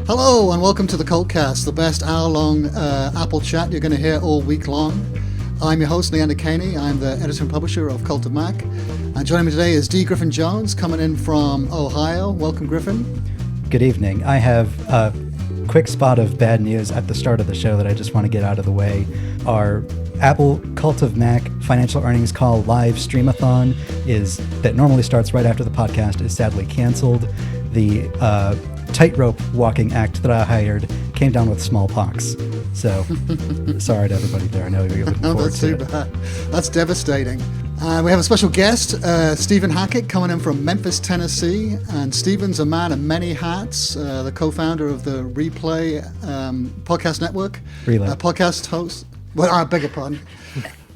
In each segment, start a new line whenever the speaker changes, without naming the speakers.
Hello and welcome to the CultCast, the best hour-long Apple chat you're going to hear all week long. I'm your host, Leander and Griffin. I'm the editor and publisher of Cult of Mac. And joining me today is D. Griffin Jones, coming in from Ohio. Welcome, Griffin.
Good evening. I have a quick spot of bad news at the start of the show that I just want to get out of the way. Our Apple Cult of Mac financial earnings call live streamathon that normally starts right after the podcast is sadly canceled. The tightrope walking act that I hired came down with smallpox. So sorry to everybody there. I know you're looking forward
That's
to
too
it.
bad. That's devastating. We have a special guest, Stephen Hackett, coming in from Memphis, Tennessee. And Stephen's a man of many hats, the co-founder of the Replay podcast network.
Relay.
Podcast host. Well, I beg your pardon.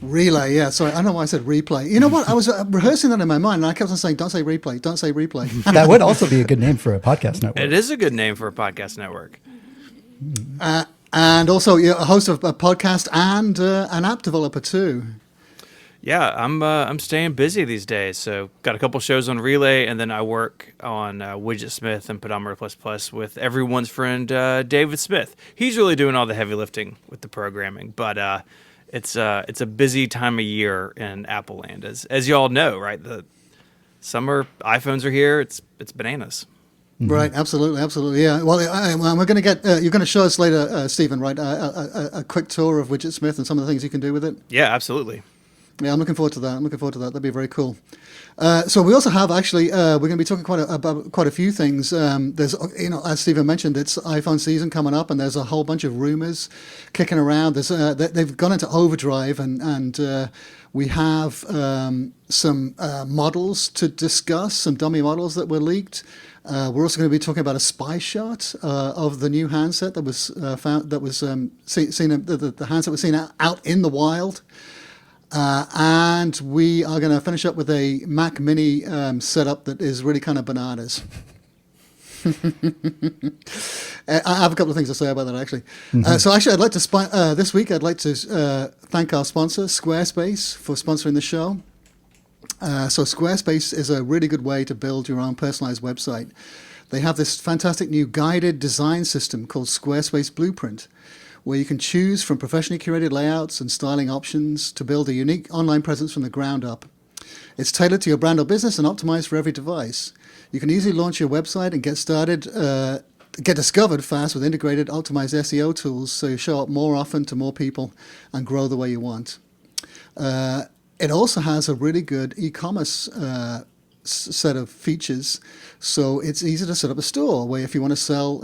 Relay, yeah. Sorry, I don't know why I said replay. You know what? I was rehearsing that in my mind, and I kept on saying, don't say replay, don't say replay.
That would also be a good name for a podcast network.
It is a good name for a podcast network.
And also, you're a host of a podcast and an app developer, too.
Yeah, I'm staying busy these days. So got a couple shows on Relay, and then I work on Widgetsmith and Pedometer++ with everyone's friend David Smith. He's really doing all the heavy lifting with the programming, but it's a busy time of year in Apple land, as you all know, right? The summer iPhones are here. It's bananas.
Mm-hmm. Right, absolutely, yeah. Well, we're going to get. You're going to show us later, Stephen, right? A quick tour of Widgetsmith and some of the things you can do with it.
Yeah, absolutely.
Yeah, I'm looking forward to that. That'd be very cool. So we also have actually we're going to be talking about quite a few things. There's, as Stephen mentioned, it's iPhone season coming up, and there's a whole bunch of rumors kicking around. There's they've gone into overdrive, and we have some models to discuss, some dummy models that were leaked. We're also going to be talking about a spy shot of the new handset that was found. That was seen. The handset was seen out in the wild. And we are going to finish up with a Mac Mini setup that is really kind of bananas. I have a couple of things to say about that, actually. Mm-hmm. So actually, I'd like to this week, I'd like to thank our sponsor, Squarespace, for sponsoring the show. So Squarespace is a really good way to build your own personalized website. They have this fantastic new guided design system called Squarespace Blueprint, where you can choose from professionally curated layouts and styling options to build a unique online presence from the ground up. It's tailored to your brand or business and optimized for every device. You can easily launch your website and get discovered fast with integrated optimized SEO tools, so you show up more often to more people and grow the way you want. It also has a really good e-commerce set of features, so it's easy to set up a store where if you want to sell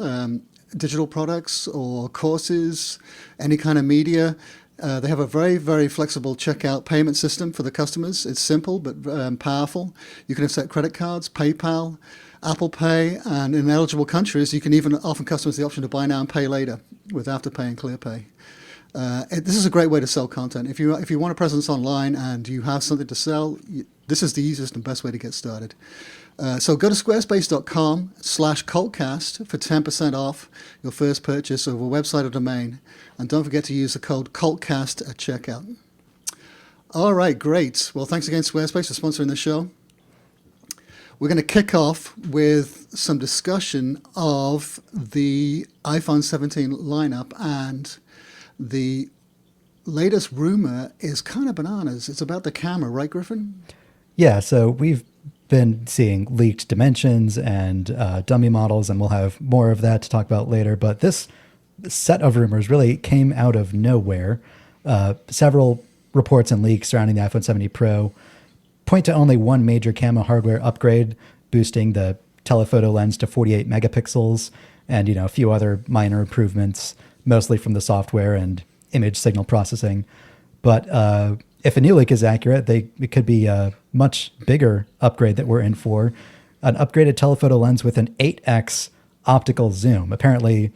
digital products or courses, any kind of media. They have a very, very flexible checkout payment system for the customers. It's simple but powerful. You can accept credit cards, PayPal, Apple Pay, and in eligible countries, you can even offer customers the option to buy now and pay later with Afterpay and ClearPay. This is a great way to sell content. If you want a presence online and you have something to sell, this is the easiest and best way to get started. So go to squarespace.com/cultcast for 10% off your first purchase of a website or domain. And don't forget to use the code CultCast at checkout. All right, great. Well, thanks again, Squarespace, for sponsoring the show. We're going to kick off with some discussion of the iPhone 17 lineup, and the latest rumor is kind of bananas. It's about the camera, right, Griffin?
Yeah, so we've been seeing leaked dimensions and dummy models, and we'll have more of that to talk about later. But this set of rumors really came out of nowhere. Several reports and leaks surrounding the iPhone 70 Pro point to only one major camera hardware upgrade, boosting the telephoto lens to 48 megapixels, and a few other minor improvements, mostly from the software and image signal processing. But if a new leak is accurate, it could be a much bigger upgrade that we're in for. An upgraded telephoto lens with an 8x optical zoom. Apparently,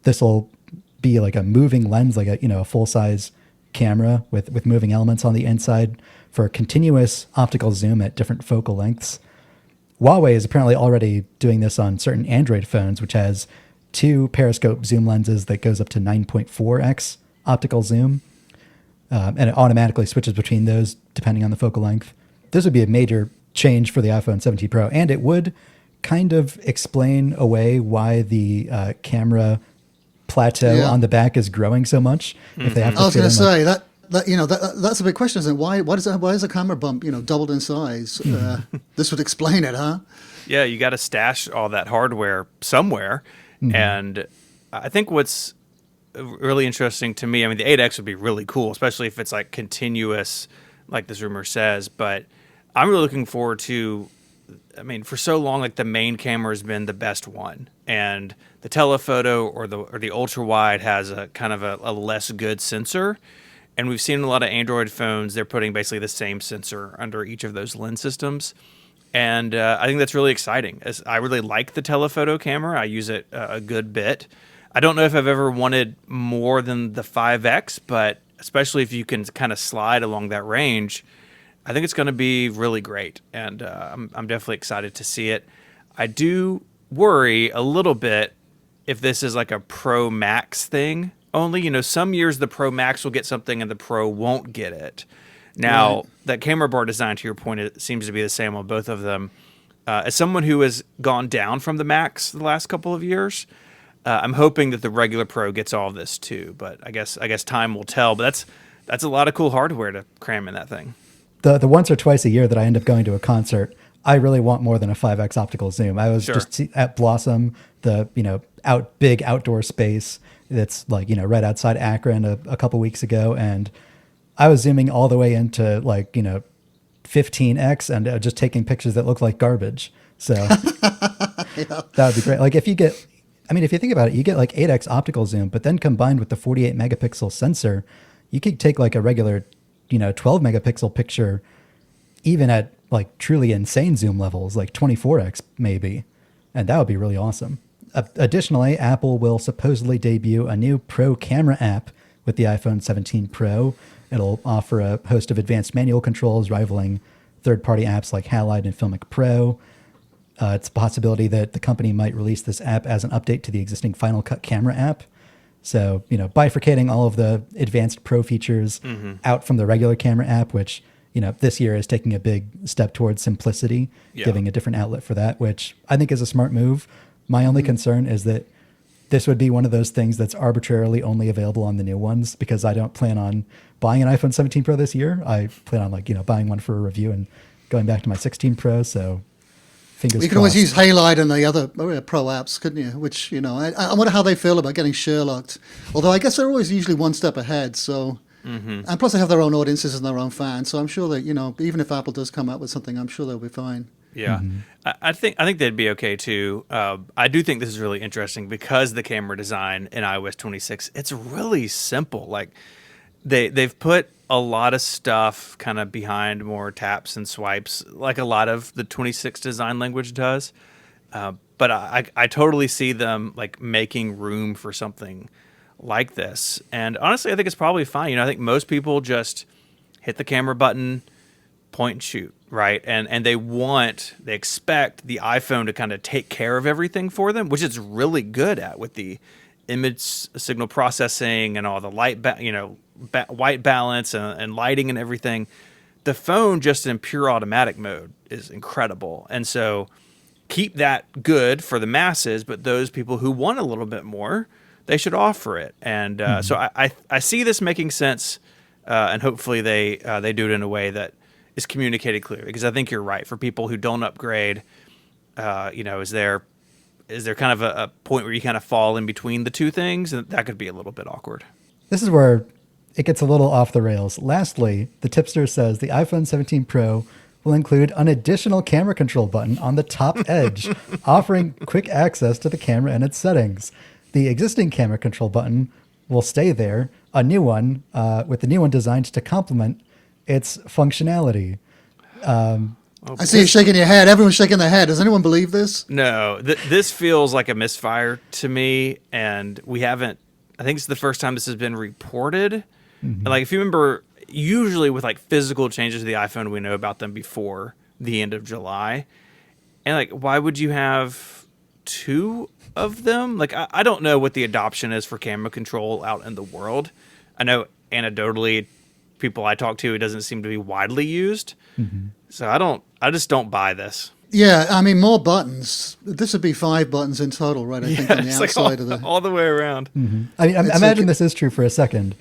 this will be like a moving lens, like a full-size camera with moving elements on the inside for a continuous optical zoom at different focal lengths. Huawei is apparently already doing this on certain Android phones, which has two periscope zoom lenses that goes up to 9.4x optical zoom. And it automatically switches between those depending on the focal length. This would be a major change for the iPhone 17 Pro, and it would kind of explain away why the camera plateau on the back is growing so much? If they have to
I was going to
fit in,
say that's a big question, isn't it? Why is the camera bump doubled in size? This would explain it, huh?
Yeah, you got to stash all that hardware somewhere. And I think what's really interesting to me, I mean, the 8X would be really cool, especially if it's like continuous, like this rumor says. But I'm really looking forward to, I mean, for so long, like the main camera has been the best one, and the telephoto or the ultra wide has a kind of a less good sensor. And we've seen a lot of Android phones, they're putting basically the same sensor under each of those lens systems. And I think that's really exciting. I really like the telephoto camera. I use it a good bit. I don't know if I've ever wanted more than the 5X, but especially if you can kind of slide along that range, I think it's going to be really great. And I'm definitely excited to see it. I do worry a little bit if this is like a Pro Max thing only. Some years the Pro Max will get something and the Pro won't get it. Now, that camera bar design, to your point, it seems to be the same on both of them. As someone who has gone down from the Max the last couple of years, I'm hoping that the regular Pro gets all of this too. But I guess time will tell. But that's a lot of cool hardware to cram in that thing.
The once or twice a year that I end up going to a concert, I really want more than a 5X optical zoom. I was just at Blossom, the big outdoor space that's like right outside Akron a couple weeks ago, and I was zooming all the way into 15X and just taking pictures that look like garbage. So that would be great. Like if you think about it, you get like 8X optical zoom, but then combined with the 48 megapixel sensor, you could take like a regular 12 megapixel picture, even at like truly insane zoom levels, like 24X maybe. And that would be really awesome. Additionally, Apple will supposedly debut a new Pro camera app with the iPhone 17 Pro. It'll offer a host of advanced manual controls rivaling third-party apps like Halide and Filmic Pro. It's a possibility that the company might release this app as an update to the existing Final Cut camera app. So, bifurcating all of the advanced Pro features out from the regular camera app, which, this year is taking a big step towards simplicity, giving a different outlet for that, which I think is a smart move. My only concern is that this would be one of those things that's arbitrarily only available on the new ones, because I don't plan on buying an iPhone 17 Pro this year. I plan on buying one for a review and going back to my 16 Pro. So fingers crossed.
You can always use Halide and the other Pro apps, couldn't you? Which, I wonder how they feel about getting Sherlocked. Although I guess they're always usually one step ahead. So, and plus they have their own audiences and their own fans. So I'm sure that, even if Apple does come out with something, I'm sure they'll be fine.
Yeah, I think they'd be okay too. I do think this is really interesting because the camera design in iOS 26, it's really simple. Like they've put a lot of stuff kind of behind more taps and swipes, like a lot of the 26 design language does. But I totally see them like making room for something like this. And honestly, I think it's probably fine. I think most people just hit the camera button, point and shoot. Right. And they expect the iPhone to kind of take care of everything for them, which it's really good at with the image signal processing and all the light, white balance and lighting and everything. The phone just in pure automatic mode is incredible. And so keep that good for the masses, but those people who want a little bit more, they should offer it. And so I see this making sense, and hopefully they do it in a way that is communicated clearly, because I think you're right. For people who don't upgrade, is there kind of a point where you kind of fall in between the two things, and that could be a little bit awkward.
This is where it gets a little off the rails. Lastly, the tipster says the iPhone 17 Pro will include an additional camera control button on the top edge, offering quick access to the camera and its settings. The existing camera control button will stay there. A new one, with the new one designed to complement its functionality.
I see you shaking your head. Everyone's shaking their head. Does anyone believe this?
No, this feels like a misfire to me, and we haven't. I think it's the first time this has been reported. And like, if you remember, usually with like physical changes to the iPhone, we know about them before the end of July. And like, why would you have two of them? Like, I don't know what the adoption is for camera control out in the world. I know anecdotally, people I talk to, it doesn't seem to be widely used. So I just don't buy this.
Yeah, I mean, more buttons. This would be 5 buttons in total, right? I think on the
it's
outside
like
of the...
all the way around.
I mean, imagine this is true for a second.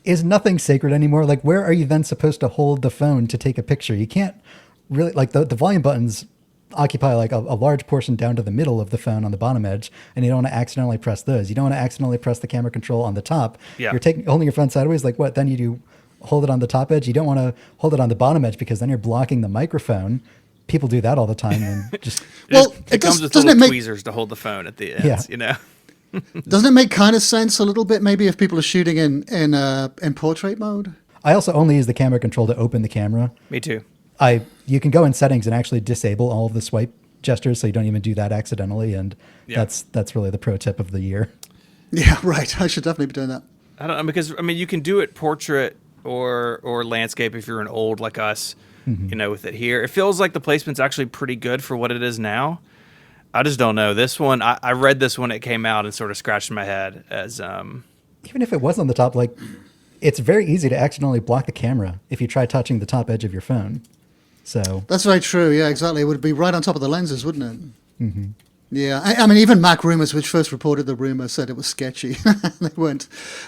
Is nothing sacred anymore? Like, where are you then supposed to hold the phone to take a picture? You can't really, like, the volume buttons occupy like a large portion down to the middle of the phone on the bottom edge, and you don't want to accidentally press those. You don't want to accidentally press the camera control on the top.
Yeah.
You're holding your phone sideways. Like, what? Then you do hold it on the top edge. You don't want to hold it on the bottom edge because then you're blocking the microphone. People do that all the time, and just
Well,
it comes with
doesn't
little
it make...
tweezers to hold the phone at the ends, you know?
Doesn't it make kind of sense a little bit, maybe, if people are shooting in portrait mode?
I also only use the camera control to open the camera.
Me too.
You can go in settings and actually disable all of the swipe gestures, so you don't even do that accidentally, and that's really the pro tip of the year.
Yeah, right. I should definitely be doing that.
I don't know, because I mean, you can do it portrait or landscape if you're an old like us, you know, with it here. It feels like the placement's actually pretty good for what it is now. I just don't know. This one, I read this when it came out and sort of scratched my head as
Even if it was on the top, like, it's very easy to accidentally block the camera if you try touching the top edge of your phone. So
That's very true. Yeah, exactly. It would be right on top of the lenses, wouldn't it? Mm-hmm. Yeah, I mean, even Mac Rumors, which first reported the rumor, said it was sketchy.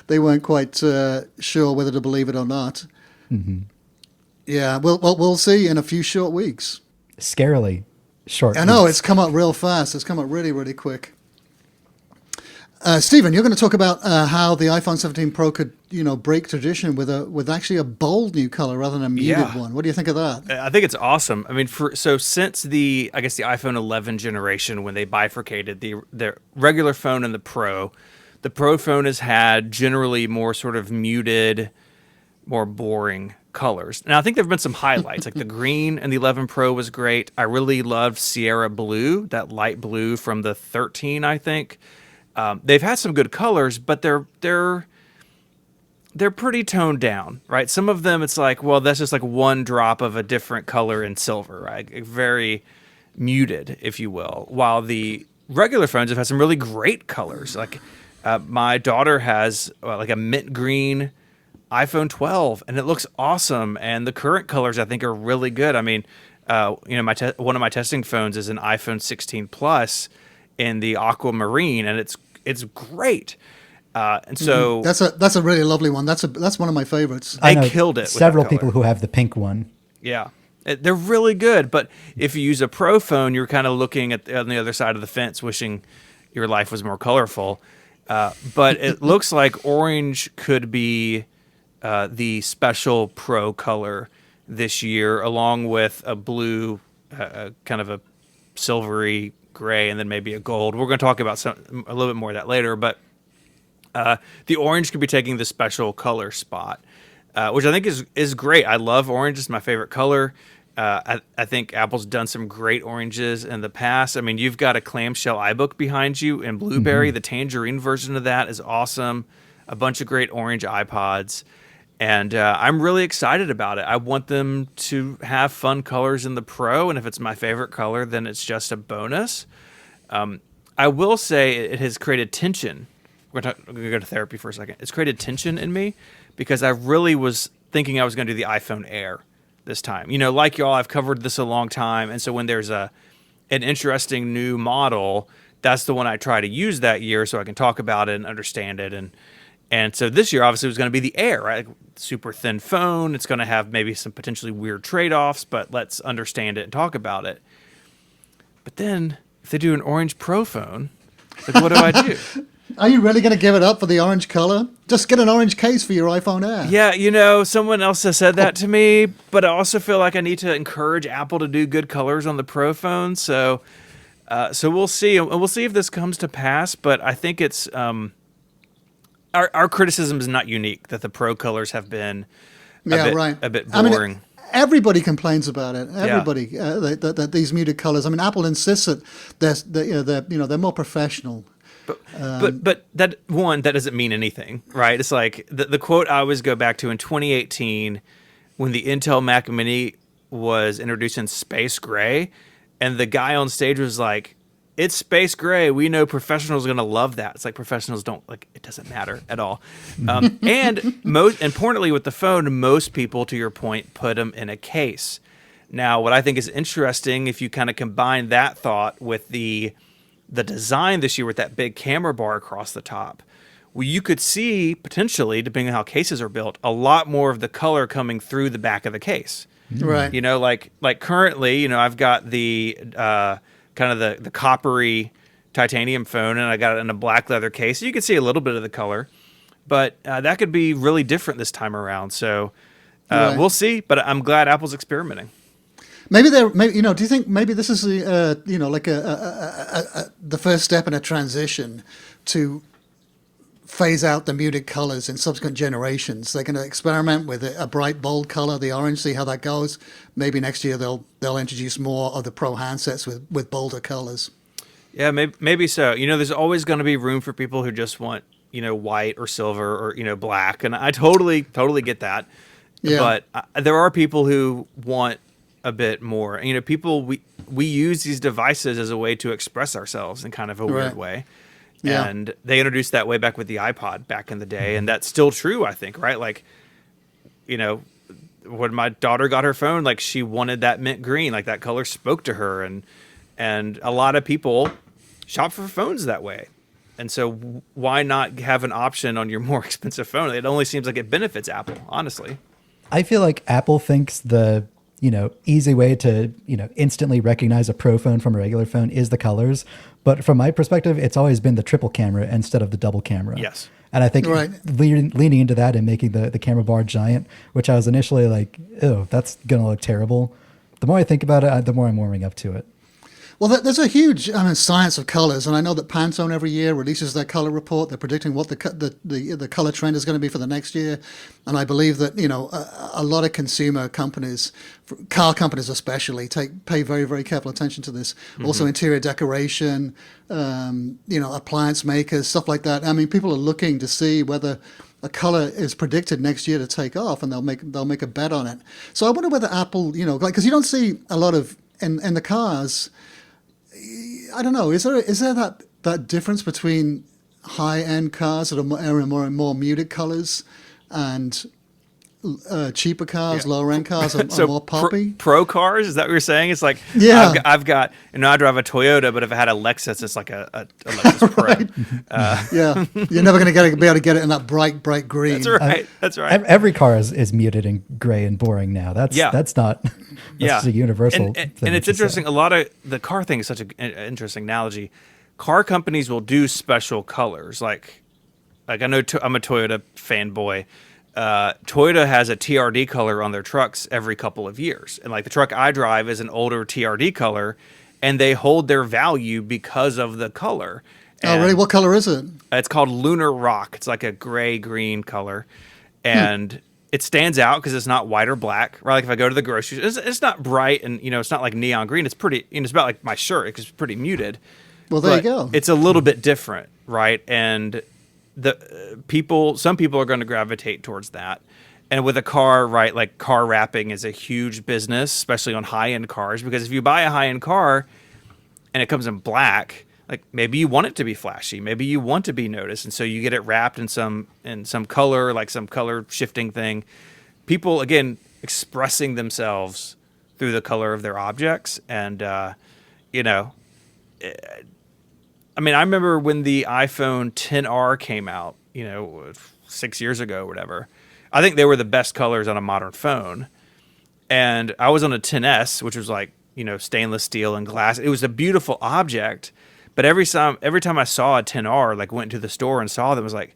they weren't quite sure whether to believe it or not.
Mm-hmm.
Yeah, we'll see in a few short weeks.
Scarily short.
I know,
weeks.
it's come up real fast. It's come up really, really quick. Stephen, you're going to talk about how the iPhone 17 Pro could, break tradition with actually a bold new color rather than a muted one. What do you think of that?
I think it's awesome. I mean, since the iPhone 11 generation, when they bifurcated the regular phone and the Pro phone has had generally more sort of muted, more boring colors. Now, I think there have been some highlights, like the green and the 11 Pro was great. I really loved Sierra Blue, that light blue from the 13, I think. They've had some good colors, but they're pretty toned down, right? Some of them, it's like, well, that's just like one drop of a different color in silver, right? Very muted, if you will. While the regular phones have had some really great colors. Like my daughter has like a mint green iPhone 12, and it looks awesome. And the current colors, I think, are really good. I mean, one of my testing phones is an iPhone 16 Plus in the aquamarine, and it's great. And so
that's a really lovely one. That's one of my favorites.
They killed it.
Several
with that
people
color.
who have the pink one.
Yeah, they're really good. But if you use a Pro phone, you're kind of looking on the other side of the fence, wishing your life was more colorful. But it looks like orange could be the special Pro color this year, along with a blue, kind of a silvery gray, and then maybe a gold. We're going to talk about a little bit more of that later, but the orange could be taking the special color spot, which I think is great. I love orange. It's my favorite color. I think Apple's done some great oranges in the past. I mean, you've got a clamshell iBook behind you in blueberry. The tangerine version of that is awesome. A bunch of great orange iPods. And I'm really excited about it. I want them to have fun colors in the Pro, and if it's my favorite color, then it's just a bonus. I will say it has created tension. We're going to go to therapy for a second. It's created tension in me because I really was thinking I was going to do the iPhone Air this time. Like y'all, I've covered this a long time, and so when there's an interesting new model, that's the one I try to use that year so I can talk about it and understand it. And so this year, obviously, it was going to be the Air, right? Super thin phone. It's going to have maybe some potentially weird trade-offs, but let's understand it and talk about it. But then, if they do an orange Pro phone, like, what do I do?
Are you really going to give it up for the orange color? Just get an orange case for your iPhone Air.
Yeah, someone else has said that to me, but I also feel like I need to encourage Apple to do good colors on the Pro phone. So we'll see. And we'll see if this comes to pass, but I think it's... Our criticism is not unique, that the Pro colors have been a bit boring.
I mean, everybody complains about it. Everybody that these muted colors. I mean, Apple insists that they're more professional.
But that doesn't mean anything, right? It's like the quote I always go back to in 2018 when the Intel Mac Mini was introduced in space gray, and the guy on stage was like, "It's space gray. We know professionals are going to love that." It's like professionals don't like it. Doesn't matter at all. And most importantly, with the phone, most people, to your point, put them in a case. Now, what I think is interesting, if you kind of combine that thought with the design this year with that big camera bar across the top, well, you could see potentially, depending on how cases are built, a lot more of the color coming through the back of the case.
Right.
You know, like currently, you know, I've got the kind of the coppery titanium phone, and I got it in a black leather case. So you can see a little bit of the color, but that could be really different this time around. So
Right.
we'll see. But I'm glad Apple's experimenting.
Maybe you know, do you think maybe this is the, you know, like the first step in a transition to phase out the muted colors in subsequent generations? They're going to experiment with a bright, bold color, the orange, see how that goes. Maybe next year they'll introduce more of the Pro handsets with bolder colors.
Yeah, maybe so. You know, there's always going to be room for people who just want, you know, white or silver or, you know, black. And I totally get that.
Yeah.
But there are people who want a bit more. You know, people, we use these devices as a way to express ourselves in kind of a weird
Right.
way.
Yeah.
And they introduced that way back with the iPod back in the day. And that's still true, I think, right? Like, you know, when my daughter got her phone, like she wanted that mint green, like that color spoke to her. And a lot of people shop for phones that way. And so why not have an option on your more expensive phone? It only seems like it benefits Apple, honestly.
I feel like Apple thinks the, you know, easy way to, you know, instantly recognize a Pro phone from a regular phone is the colors. But from my perspective, it's always been the triple camera instead of the double camera.
Yes.
And I think
Right.
leaning into that and making the camera bar giant, which I was initially like, oh, that's going to look terrible. The more I think about it, the more I'm warming up to it.
Well, there's a huge science of colors, and I know that Pantone every year releases their color report. They're predicting what the color trend is going to be for the next year, and I believe that, you know, a lot of consumer companies, car companies especially, pay very, very careful attention to this.
Mm-hmm.
Also, interior decoration, you know, appliance makers, stuff like that. I mean, people are looking to see whether a color is predicted next year to take off, and they'll make a bet on it. So I wonder whether Apple, you know, like, because you don't see a lot of in the cars. I don't know. Is there that difference between high-end cars that are more muted colors and cheaper cars, lower-end cars are more poppy?
Pro cars, is that what you're saying? It's like,
Yeah.
I've got, you know, I drive a Toyota, but if I had a Lexus, it's like a Lexus Pro.
Yeah, you're never going to be able to get it in that bright green.
That's right. That's right.
Every car is muted and gray and boring now. That's not just a universal thing.
And it's
to say.
interesting. A lot of the car thing is such an interesting analogy. Car companies will do special colors. Like I know I'm a Toyota fanboy. Toyota has a TRD color on their trucks every couple of years. And like the truck I drive is an older TRD color, and they hold their value because of the color.
Oh, really? What color is it?
It's called Lunar Rock. It's like a gray-green color. And it stands out because it's not white or black. Right? Like if I go to the grocery store, it's not bright and, you know, it's not like neon green. It's pretty, you know, it's about like my shirt because it's pretty muted.
Well, there you go.
It's a little bit different, right? And some people are going to gravitate towards that. And with a car, right, like car wrapping is a huge business, especially on high-end cars, because if you buy a high-end car and it comes in black, like maybe you want it to be flashy, maybe you want to be noticed, and so you get it wrapped in some color, like some color shifting thing. People, again, expressing themselves through the color of their objects. And you know, I mean, I remember when the iPhone XR came out, you know, 6 years ago or whatever. I think they were the best colors on a modern phone. And I was on a XS, which was like, you know, stainless steel and glass. It was a beautiful object. But every time I saw a XR, like went to the store and saw them, was like,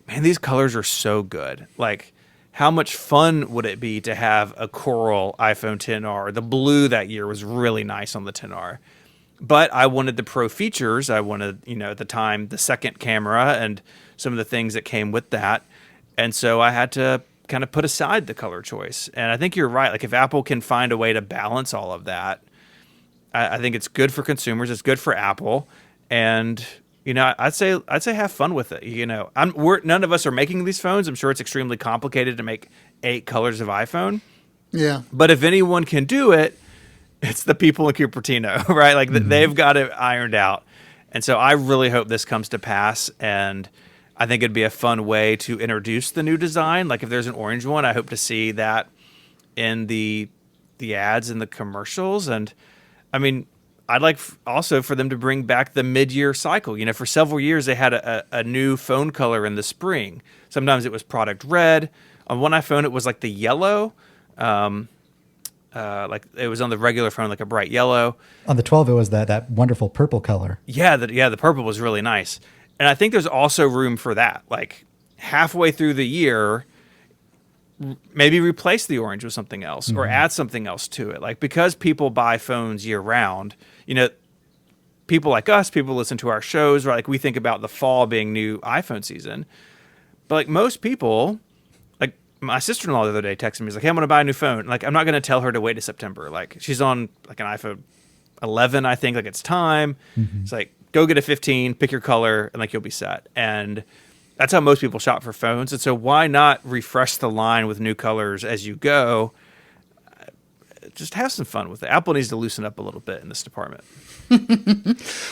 man, these colors are so good. Like, how much fun would it be to have a coral iPhone XR? The blue that year was really nice on the XR. But I wanted the pro features. I wanted, you know, at the time, the second camera and some of the things that came with that. And so I had to kind of put aside the color choice. And I think you're right. Like if Apple can find a way to balance all of that, I think it's good for consumers. It's good for Apple. And, you know, I'd say have fun with it. You know, none of us are making these phones. I'm sure it's extremely complicated to make 8 colors of iPhone.
Yeah.
But if anyone can do it, it's the people in Cupertino, right? Like they've got it ironed out. And so I really hope this comes to pass. And I think it'd be a fun way to introduce the new design. Like if there's an orange one, I hope to see that in the the ads and the commercials. And I mean, I'd like also for them to bring back the mid-year cycle. You know, for several years they had a new phone color in the spring. Sometimes it was product red. On one iPhone it was like the yellow. Like it was on the regular phone, like a bright yellow.
On the 12, it was that wonderful purple color.
Yeah, the purple was really nice. And I think there's also room for that. Like halfway through the year, maybe replace the orange with something else or add something else to it. Like because people buy phones year round, you know, people like us, people listen to our shows, right? Like we think about the fall being new iPhone season. But like most people, like my sister-in-law the other day texted me, he's like, hey, I'm going to buy a new phone. Like I'm not going to tell her to wait to September. Like she's on like an iPhone 11, I think, like it's time. It's like, go get a 15, pick your color, and like you'll be set. And that's how most people shop for phones. And so why not refresh the line with new colors as you go? Just have some fun with it. Apple needs to loosen up a little bit in this department.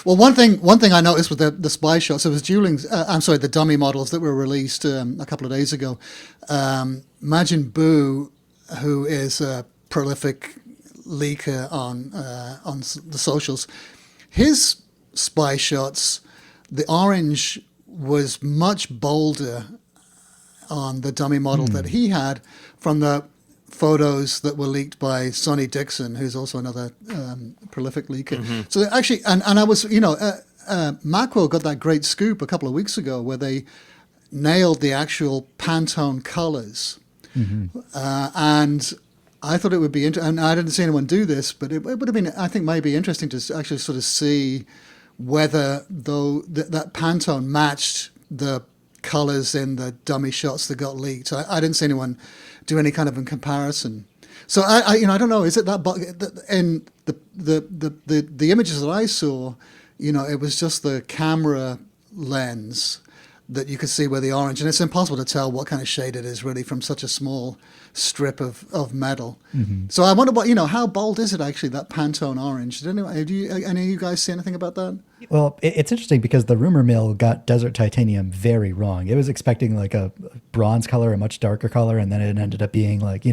Well, one thing I noticed with the spy shots, it was the dummy models that were released a couple of days ago. Majin Buu, who is a prolific leaker on the socials, his spy shots, the orange was much bolder on the dummy model that he had from the photos that were leaked by Sonny Dixon, who's also another prolific leaker. So actually, and I was, Macro got that great scoop a couple of weeks ago where they nailed the actual Pantone colors. And I thought it would be interesting, and I didn't see anyone do this, but it would have been, I think, maybe interesting to actually sort of see whether that Pantone matched the colors in the dummy shots that got leaked. I didn't see anyone do any kind of a comparison. So I don't know. Is it that? In the images that I saw, it was just the camera lens that you could see where the orange, and it's impossible to tell what kind of shade it is really from such a small strip of metal. So I wonder how bold is it actually, that Pantone orange? Did any of you guys see anything about that?
Well, it's interesting because the rumor mill got Desert Titanium very wrong. It was expecting like a bronze color, a much darker color, and then it ended up being like,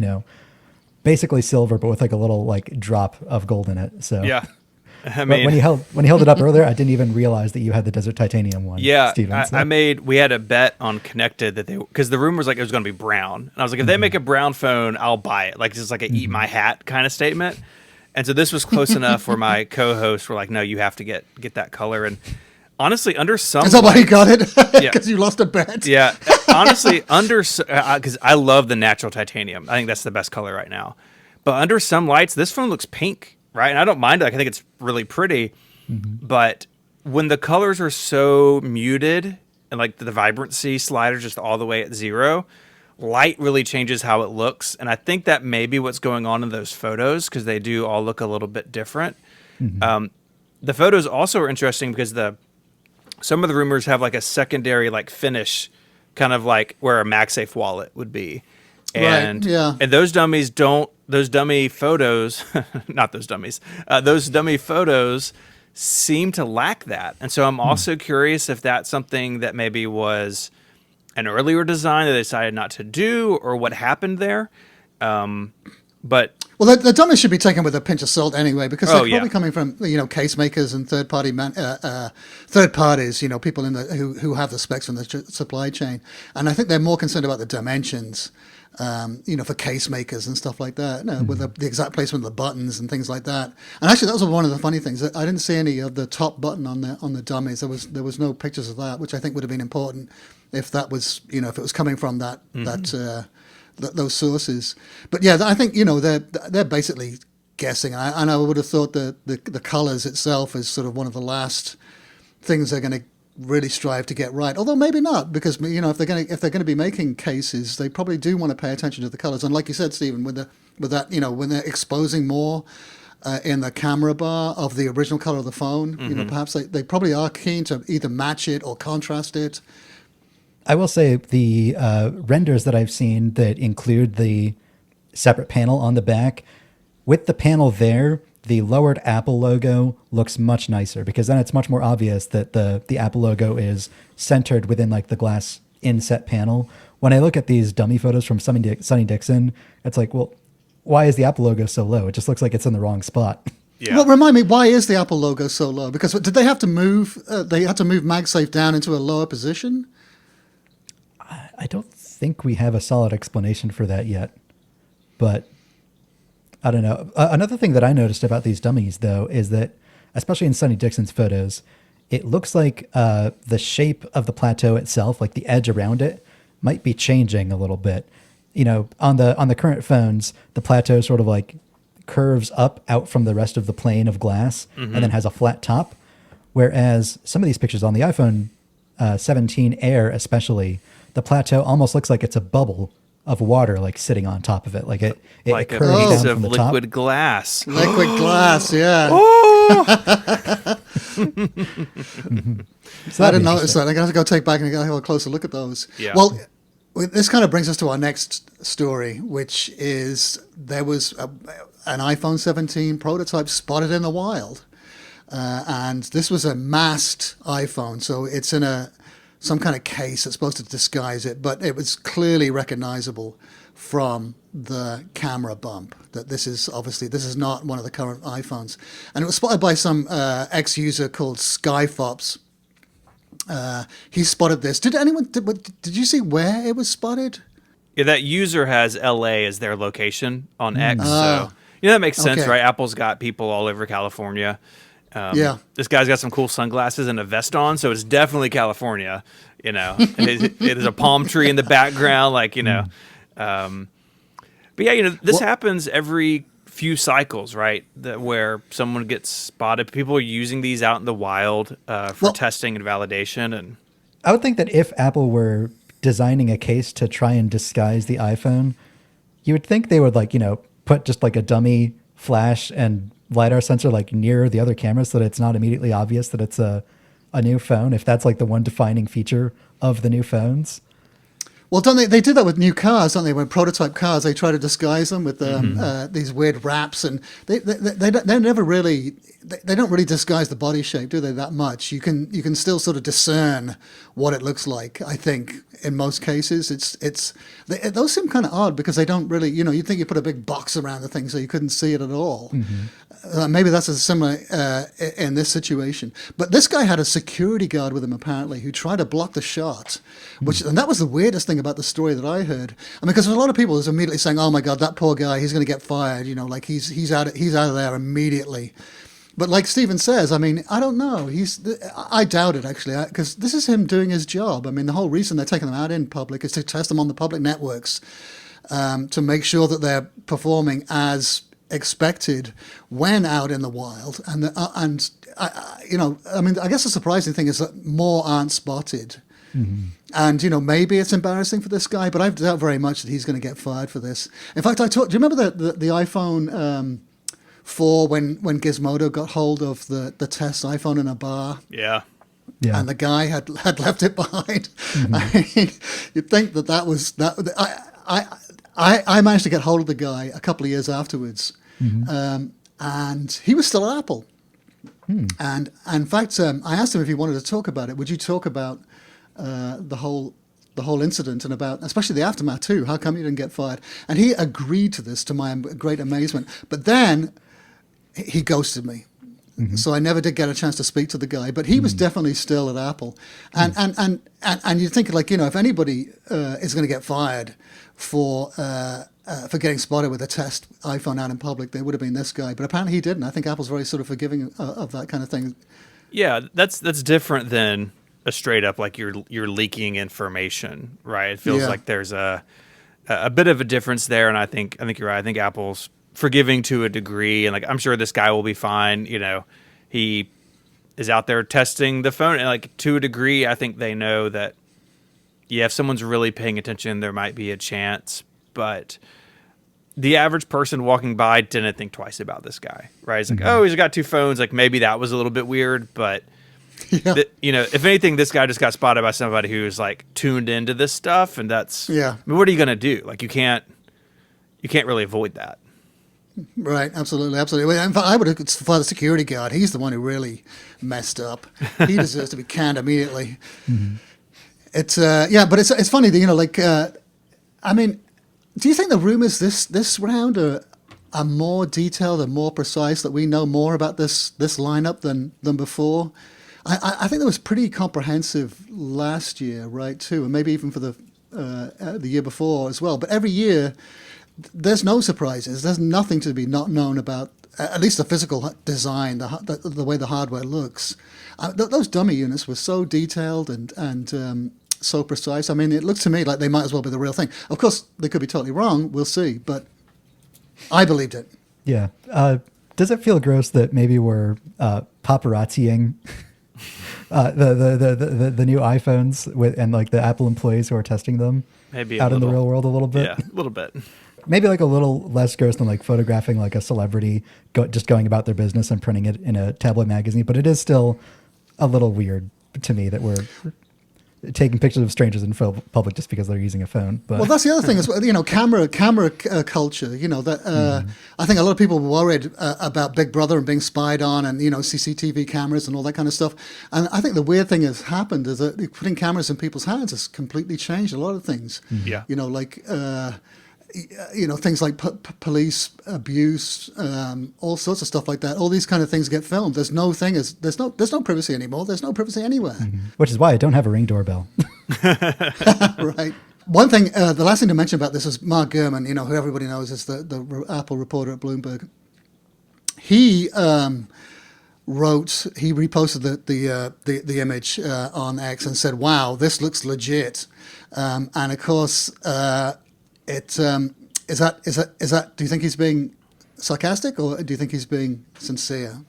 basically silver, but with like a little like drop of gold in it. So
yeah. I
mean, when you held it up earlier, I didn't even realize that you had the Desert Titanium one.
Yeah,
Steven, so.
we had a bet on Connected that because the rumor was like it was going to be brown, and I was like, if they make a brown phone, I'll buy it. Like just like a eat my hat kind of statement. And so this was close enough where my co-hosts were like, no, you have to get that color. And honestly, under some
is that why you got it?
Yeah,
because you lost a bet.
Yeah, honestly, because I love the natural titanium. I think that's the best color right now. But under some lights, this phone looks pink. Right, and I don't mind it. Like, I think it's really pretty, but when the colors are so muted and like the vibrancy slider just all the way at 0, light really changes how it looks. And I think that may be what's going on in those photos because they do all look a little bit different. The photos also are interesting because some of the rumors have like a secondary like finish, kind of like where a MagSafe wallet would be. And
right, yeah.
And those dummies those dummy photos, not those dummies, those dummy photos seem to lack that. And so I'm also curious if that's something that maybe was an earlier design that they decided not to do or what happened there. But
well, the dummies should be taken with a pinch of salt anyway, because they're probably coming from case makers and third parties, people in who have the specs from the supply chain, and I think they're more concerned about the dimensions, for case makers and stuff like that, with the exact placement of the buttons and things like that. And actually, that was one of the funny things. I didn't see any of the top button on the dummies. There was no pictures of that, which I think would have been important if that was if it was coming from those sources. But yeah, I think they're basically guessing, and I would have thought that the colors itself is sort of one of the last things they're going to really strive to get right. Although maybe not, because if they're going to be making cases, they probably do want to pay attention to the colors. And like you said, Stephen, with that when they're exposing more in the camera bar of the original color of the phone, perhaps they probably are keen to either match it or contrast it.
I will say the renders that I've seen that include the separate panel on the back, with the panel there, the lowered Apple logo looks much nicer, because then it's much more obvious that the Apple logo is centered within like the glass inset panel. When I look at these dummy photos from Sonny Dixon, it's like, well, why is the Apple logo so low? It just looks like it's in the wrong spot.
Yeah.
Well, remind me, why is the Apple logo so low? Because did they have to move? They had to move MagSafe down into a lower position.
I don't think we have a solid explanation for that yet, but I don't know. Another thing that I noticed about these dummies, though, is that, especially in Sonny Dixon's photos, it looks like the shape of the plateau itself, like the edge around it, might be changing a little bit. You know, on the current phones, the plateau sort of like curves up out from the rest of the plane of glass and then has a flat top. Whereas some of these pictures on the iPhone 17 Air especially, the plateau almost looks like it's a bubble of water like sitting on top of it. Like it
like a
curves
piece
down
of
from the top.
liquid glass.
Liquid glass, yeah.
Oh!
So
I
that'd
didn't
be
notice
interesting.
that. I'm going to have to go take back and have a closer look at those.
Yeah.
Well, this kind of brings us to our next story, which is there was an iPhone 17 prototype spotted in the wild. And this was a masked iPhone, so it's in some kind of case that's supposed to disguise it, but it was clearly recognizable from the camera bump that this is not one of the current iPhones. And it was spotted by some ex-user called Skyfops. He spotted this. Did you see where it was spotted?
Yeah, that user has LA as their location on X. So, that makes sense,
Okay.
right? Apple's got people all over California.
Yeah.
This guy's got some cool sunglasses and a vest on, so it's definitely California. It is a palm tree in the background, but yeah, this happens every few cycles, right? Where someone gets spotted. People are using these out in the wild for testing and validation. And
I would think that if Apple were designing a case to try and disguise the iPhone, you would think they would put just like a dummy flash and LiDAR sensor like near the other cameras so that it's not immediately obvious that it's a new phone, if that's like the one defining feature of the new phones.
Well, don't they do that with new cars, don't they? When prototype cars, they try to disguise them with these weird wraps, and they never really they don't really disguise the body shape, do they? That much you can still sort of discern what it looks like. I think in most cases, those seem kind of odd because they don't really, you'd think you put a big box around the thing so you couldn't see it at all. Maybe that's a similar in this situation. But this guy had a security guard with him apparently who tried to block the shot, and that was the weirdest thing about the story that I heard. I mean, because there's a lot of people who's immediately saying, "Oh my God, that poor guy, he's going to get fired." Like he's out of there immediately. But like Stephen says, I mean, I don't know. I doubt it actually, because this is him doing his job. I mean, the whole reason they're taking them out in public is to test them on the public networks, to make sure that they're performing as expected when out in the wild. I guess the surprising thing is that more aren't spotted. And maybe it's embarrassing for this guy, but I doubt very much that he's going to get fired for this. In fact, do you remember the iPhone 4 when Gizmodo got hold of the test iPhone in a bar?
yeah,
And the guy had left it behind. I mean, you'd think that was that. I managed to get hold of the guy a couple of years afterwards, and he was still at Apple. And in fact, I asked him if he wanted to talk about it. Would you talk about the whole incident and about especially the aftermath too? How come you didn't get fired? And he agreed to this, to my great amazement. But then he ghosted me. So I never did get a chance to speak to the guy, but he was definitely still at Apple. And you think if anybody is going to get fired for getting spotted with a test iPhone out in public, they would have been this guy. But apparently he didn't. I think Apple's very sort of forgiving of that kind of thing.
yeah. That's different than a straight up like you're leaking information, right? It feels like there's a bit of a difference there, and I think you're right. I think Apple's forgiving to a degree, and I'm sure this guy will be fine. He is out there testing the phone, and to a degree, I think they know that if someone's really paying attention, there might be a chance. But the average person walking by didn't think twice about this guy, right? He's like, oh, he's got two phones. Maybe that was a little bit weird, but if anything, this guy just got spotted by somebody who's tuned into this stuff, and that's what are you gonna do? You can't really avoid that.
Right, absolutely. In fact, I would have for the security guard. He's the one who really messed up. He deserves to be canned immediately. It's but it's funny that I mean, do you think the rumors this round are more detailed and more precise, that we know more about this lineup than before. I think that was pretty comprehensive last year, right, too, and maybe even for the year before as well. But every year, there's no surprises. There's nothing to be not known about, at least the physical design, the way the hardware looks. Those dummy units were so detailed and so precise. I mean, it looks to me like they might as well be the real thing. Of course, they could be totally wrong. We'll see. But I believed it.
Yeah. Does it feel gross that maybe we're paparazziing the new iPhones and like the Apple employees who are testing them
Maybe
out in the real world a little bit?
Yeah, a little bit.
Maybe like a little less gross than like photographing like a celebrity just going about their business and printing it in a tabloid magazine. But it is still a little weird to me that we're taking pictures of strangers in public just because they're using a phone. But
well, that's the other thing as well. You know, camera culture. You know that I think a lot of people were worried about Big Brother and being spied on, and you know CCTV cameras and all that kind of stuff. And I think the weird thing has happened is that putting cameras in people's hands has completely changed a lot of things.
Yeah.
You know, like. You know, things like police abuse, all sorts of stuff like that. All these kind of things get filmed. There's no privacy anymore. There's no privacy anywhere.
Which is why I don't have a Ring doorbell.
Right. One thing, the last thing to mention about this is Mark Gurman, you know, who everybody knows is the Apple reporter at Bloomberg. He reposted the image on X and said, "Wow, this looks legit," and of course. Is that? Do you think he's being sarcastic, or do you think he's being sincere?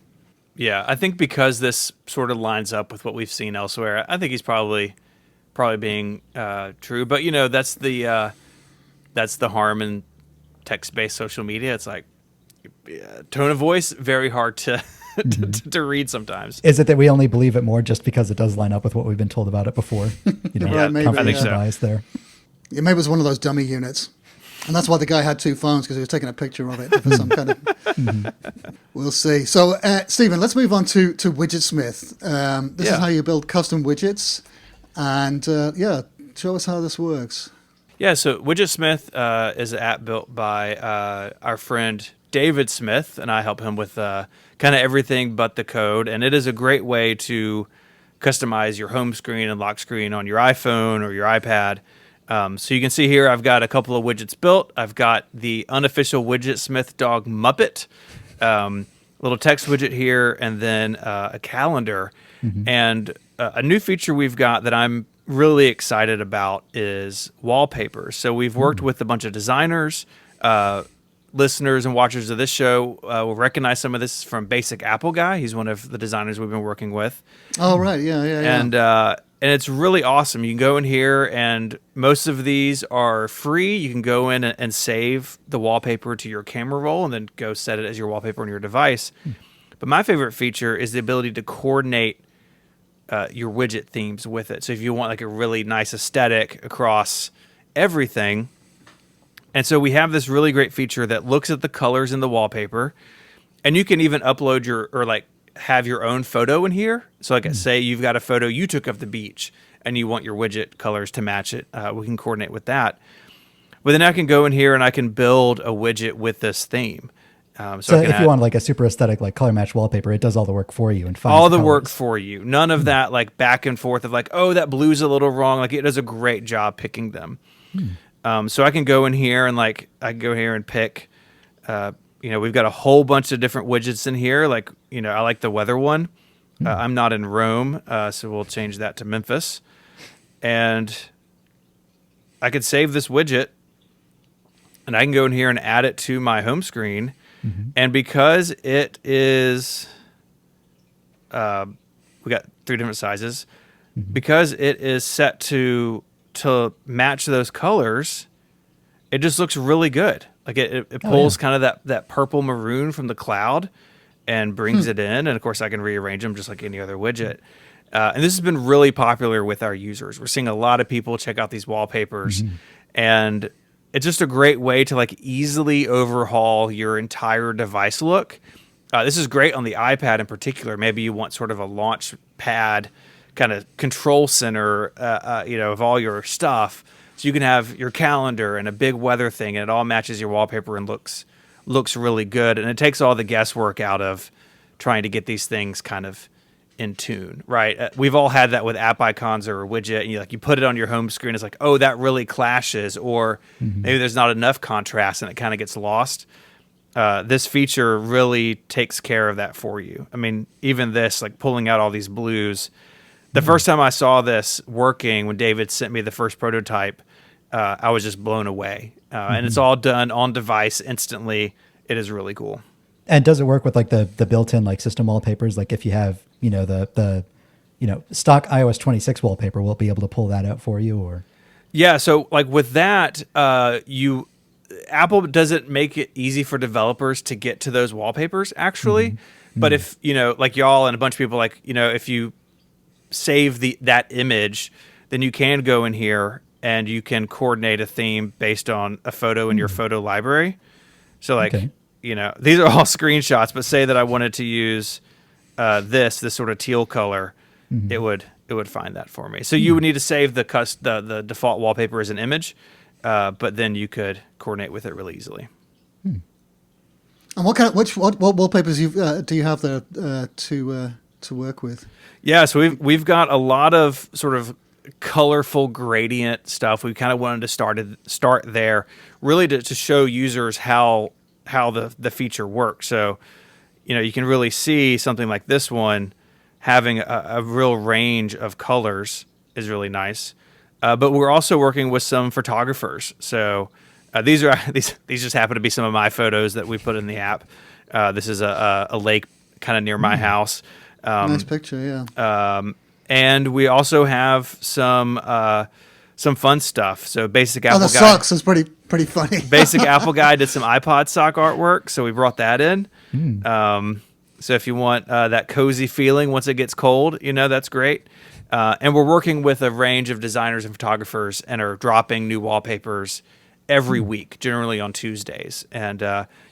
Yeah, I think because this sort of lines up with what we've seen elsewhere, I think he's probably being true. But you know, that's the harm in text-based social media. It's like tone of voice, very hard to to read sometimes.
Is it that we only believe it more just because it does line up with what we've been told about it before? You know,
Yeah,
maybe,
I think so.
bias there.
Yeah, maybe it was one of those dummy units. And that's why the guy had two phones, because he was taking a picture of it for some kind of... We'll see. So, Stephen, let's move on to Widgetsmith. This is how you build custom widgets. And, show us how this works.
Yeah, so Widgetsmith is an app built by our friend David Smith, and I help him with kind of everything but the code. And it is a great way to customize your home screen and lock screen on your iPhone or your iPad. So you can see here I've got a couple of widgets built. I've got the unofficial Widgetsmith dog Muppet, little text widget here, and then a calendar. And a new feature we've got that I'm really excited about is wallpaper. So we've worked with a bunch of designers. Listeners and watchers of this show will recognize some of this from Basic Apple Guy. He's one of the designers we've been working with.
Oh, right. Yeah.
And it's really awesome. You can go in here, and most of these are free. You can go in and save the wallpaper to your camera roll and then go set it as your wallpaper on your device. But my favorite feature is the ability to coordinate your widget themes with it. So if you want like a really nice aesthetic across everything. And so we have this really great feature that looks at the colors in the wallpaper, and you can even upload have your own photo in here. So like say you've got a photo you took of the beach and you want your widget colors to match it. We can coordinate with that. But then I can go in here and I can build a widget with this theme.
So if you want like a super aesthetic, like color match wallpaper, it does all the work for you and finds
all the
colors.
work for you. None of that like back and forth of like, oh, that blue's a little wrong. Like it does a great job picking them. So I can go in here and I can go here and pick, we've got a whole bunch of different widgets in here. Like, I like the weather one. I'm not in Rome, so we'll change that to Memphis. And I could save this widget, and I can go in here and add it to my home screen. And because it is, we got 3 different sizes, because it is set to match those colors, it just looks really good. Like it pulls kind of that purple maroon from the cloud and brings it in. And of course I can rearrange them just like any other widget. And this has been really popular with our users. We're seeing a lot of people check out these wallpapers, and it's just a great way to like easily overhaul your entire device look. This is great on the iPad in particular. Maybe you want sort of a launch pad kind of control center, of all your stuff. So you can have your calendar and a big weather thing, and it all matches your wallpaper and looks looks really good, and it takes all the guesswork out of trying to get these things kind of in tune, right? We've all had that with app icons or a widget, and you put it on your home screen. It's like, oh, that really clashes, or maybe there's not enough contrast, and it kind of gets lost. This feature really takes care of that for you. I mean, even this, like pulling out all these blues. The first time I saw this working, when David sent me the first prototype, I was just blown away. And it's all done on device instantly. It is really cool.
And does it work with like the built-in like system wallpapers? Like if you have, the stock iOS 26 wallpaper, will it be able to pull that out for you, or? Yeah,
so like with that, Apple doesn't make it easy for developers to get to those wallpapers actually. But if, like y'all and a bunch of people, like, if you save that image, then you can go in here and you can coordinate a theme based on a photo in your photo library. So like, these are all screenshots, but say that I wanted to use this sort of teal color, it would find that for me. So you would need to save the default wallpaper as an image, but then you could coordinate with it really easily.
And what wallpapers do you have there to work with?
Yeah, so we've got a lot of sort of colorful gradient stuff. We kind of wanted to start there, really to show users how the feature works. So, you can really see something like this one having a real range of colors is really nice. But we're also working with some photographers. So these just happen to be some of my photos that we put in the app. This is a lake kind of near my house.
Nice picture, yeah.
And we also have some fun stuff. So Basic Apple Guy.
The socks is pretty funny.
Basic Apple Guy did some iPod sock artwork, so we brought that in. So if you want that cozy feeling once it gets cold, that's great. And we're working with a range of designers and photographers and are dropping new wallpapers every week, generally on Tuesdays. And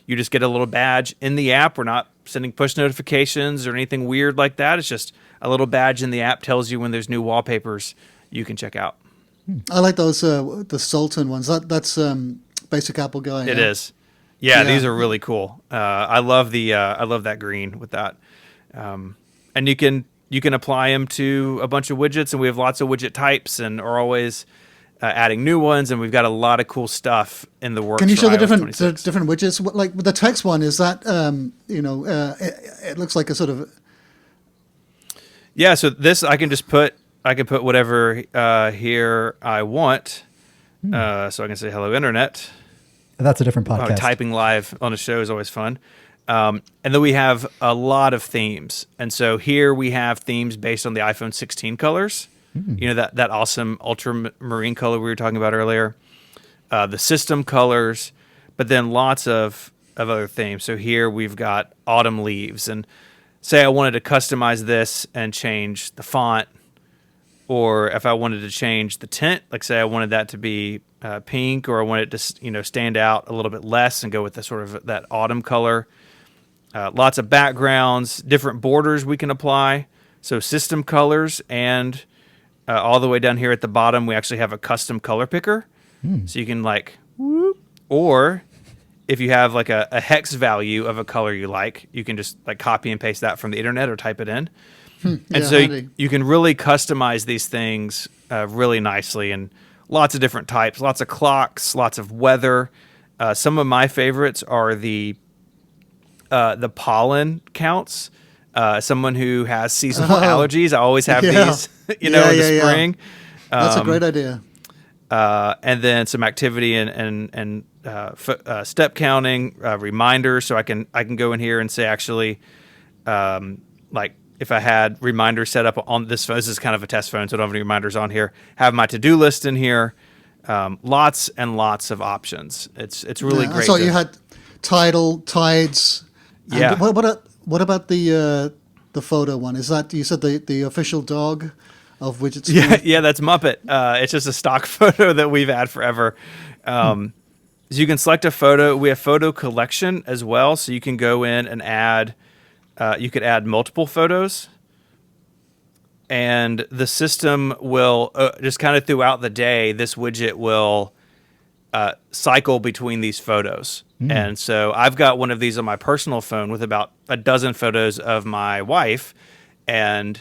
you just get a little badge in the app. We're not sending push notifications or anything weird like that. It's just a little badge in the app tells you when there's new wallpapers you can check out.
I like those the Sultan ones. That's Basic Apple Guy.
It is. Yeah, these are really cool. I love that green with that. And you can apply them to a bunch of widgets, and we have lots of widget types and are always adding new ones, and we've got a lot of cool stuff in the works.
Can you show the
iOS
different widgets? Like the text one, is that it looks like a sort of...
Yeah, so this I can put whatever here I want. So I can say hello internet.
That's a different podcast.
Typing live on a show is always fun. And then we have a lot of themes. And so here we have themes based on the iPhone 16 colors. That awesome ultramarine color we were talking about earlier. The system colors, but then lots of other themes. So here we've got autumn leaves. And say I wanted to customize this and change the font, or if I wanted to change the tint, like say I wanted that to be pink, or I wanted it to stand out a little bit less and go with the sort of that autumn color. Lots of backgrounds, different borders we can apply. So system colors, and all the way down here at the bottom, we actually have a custom color picker. So you can or if you have like a hex value of a color you like, you can just like copy and paste that from the internet or type it in. And so you can really customize these things really nicely, and lots of different types, lots of clocks, lots of weather. Some of my favorites are the pollen counts. Someone who has seasonal allergies, I always have these, in the spring.
That's a great idea.
And then some activity and step counting, reminders. So I can go in here and say actually, like if I had reminders set up on this phone, this is kind of a test phone, so I don't have any reminders on here. Have my to-do list in here. Lots and lots of options. It's really great.
So you had tidal, tides.
Yeah.
What about the photo one? Is that, you said the official dog of Widgetsmith?
Yeah, that's Muppet. It's just a stock photo that we've had forever. So you can select a photo. We have photo collection as well, so you can go in and add. You could add multiple photos, and the system will just kind of throughout the day. This widget will cycle between these photos. And so I've got one of these on my personal phone with about a dozen photos of my wife, and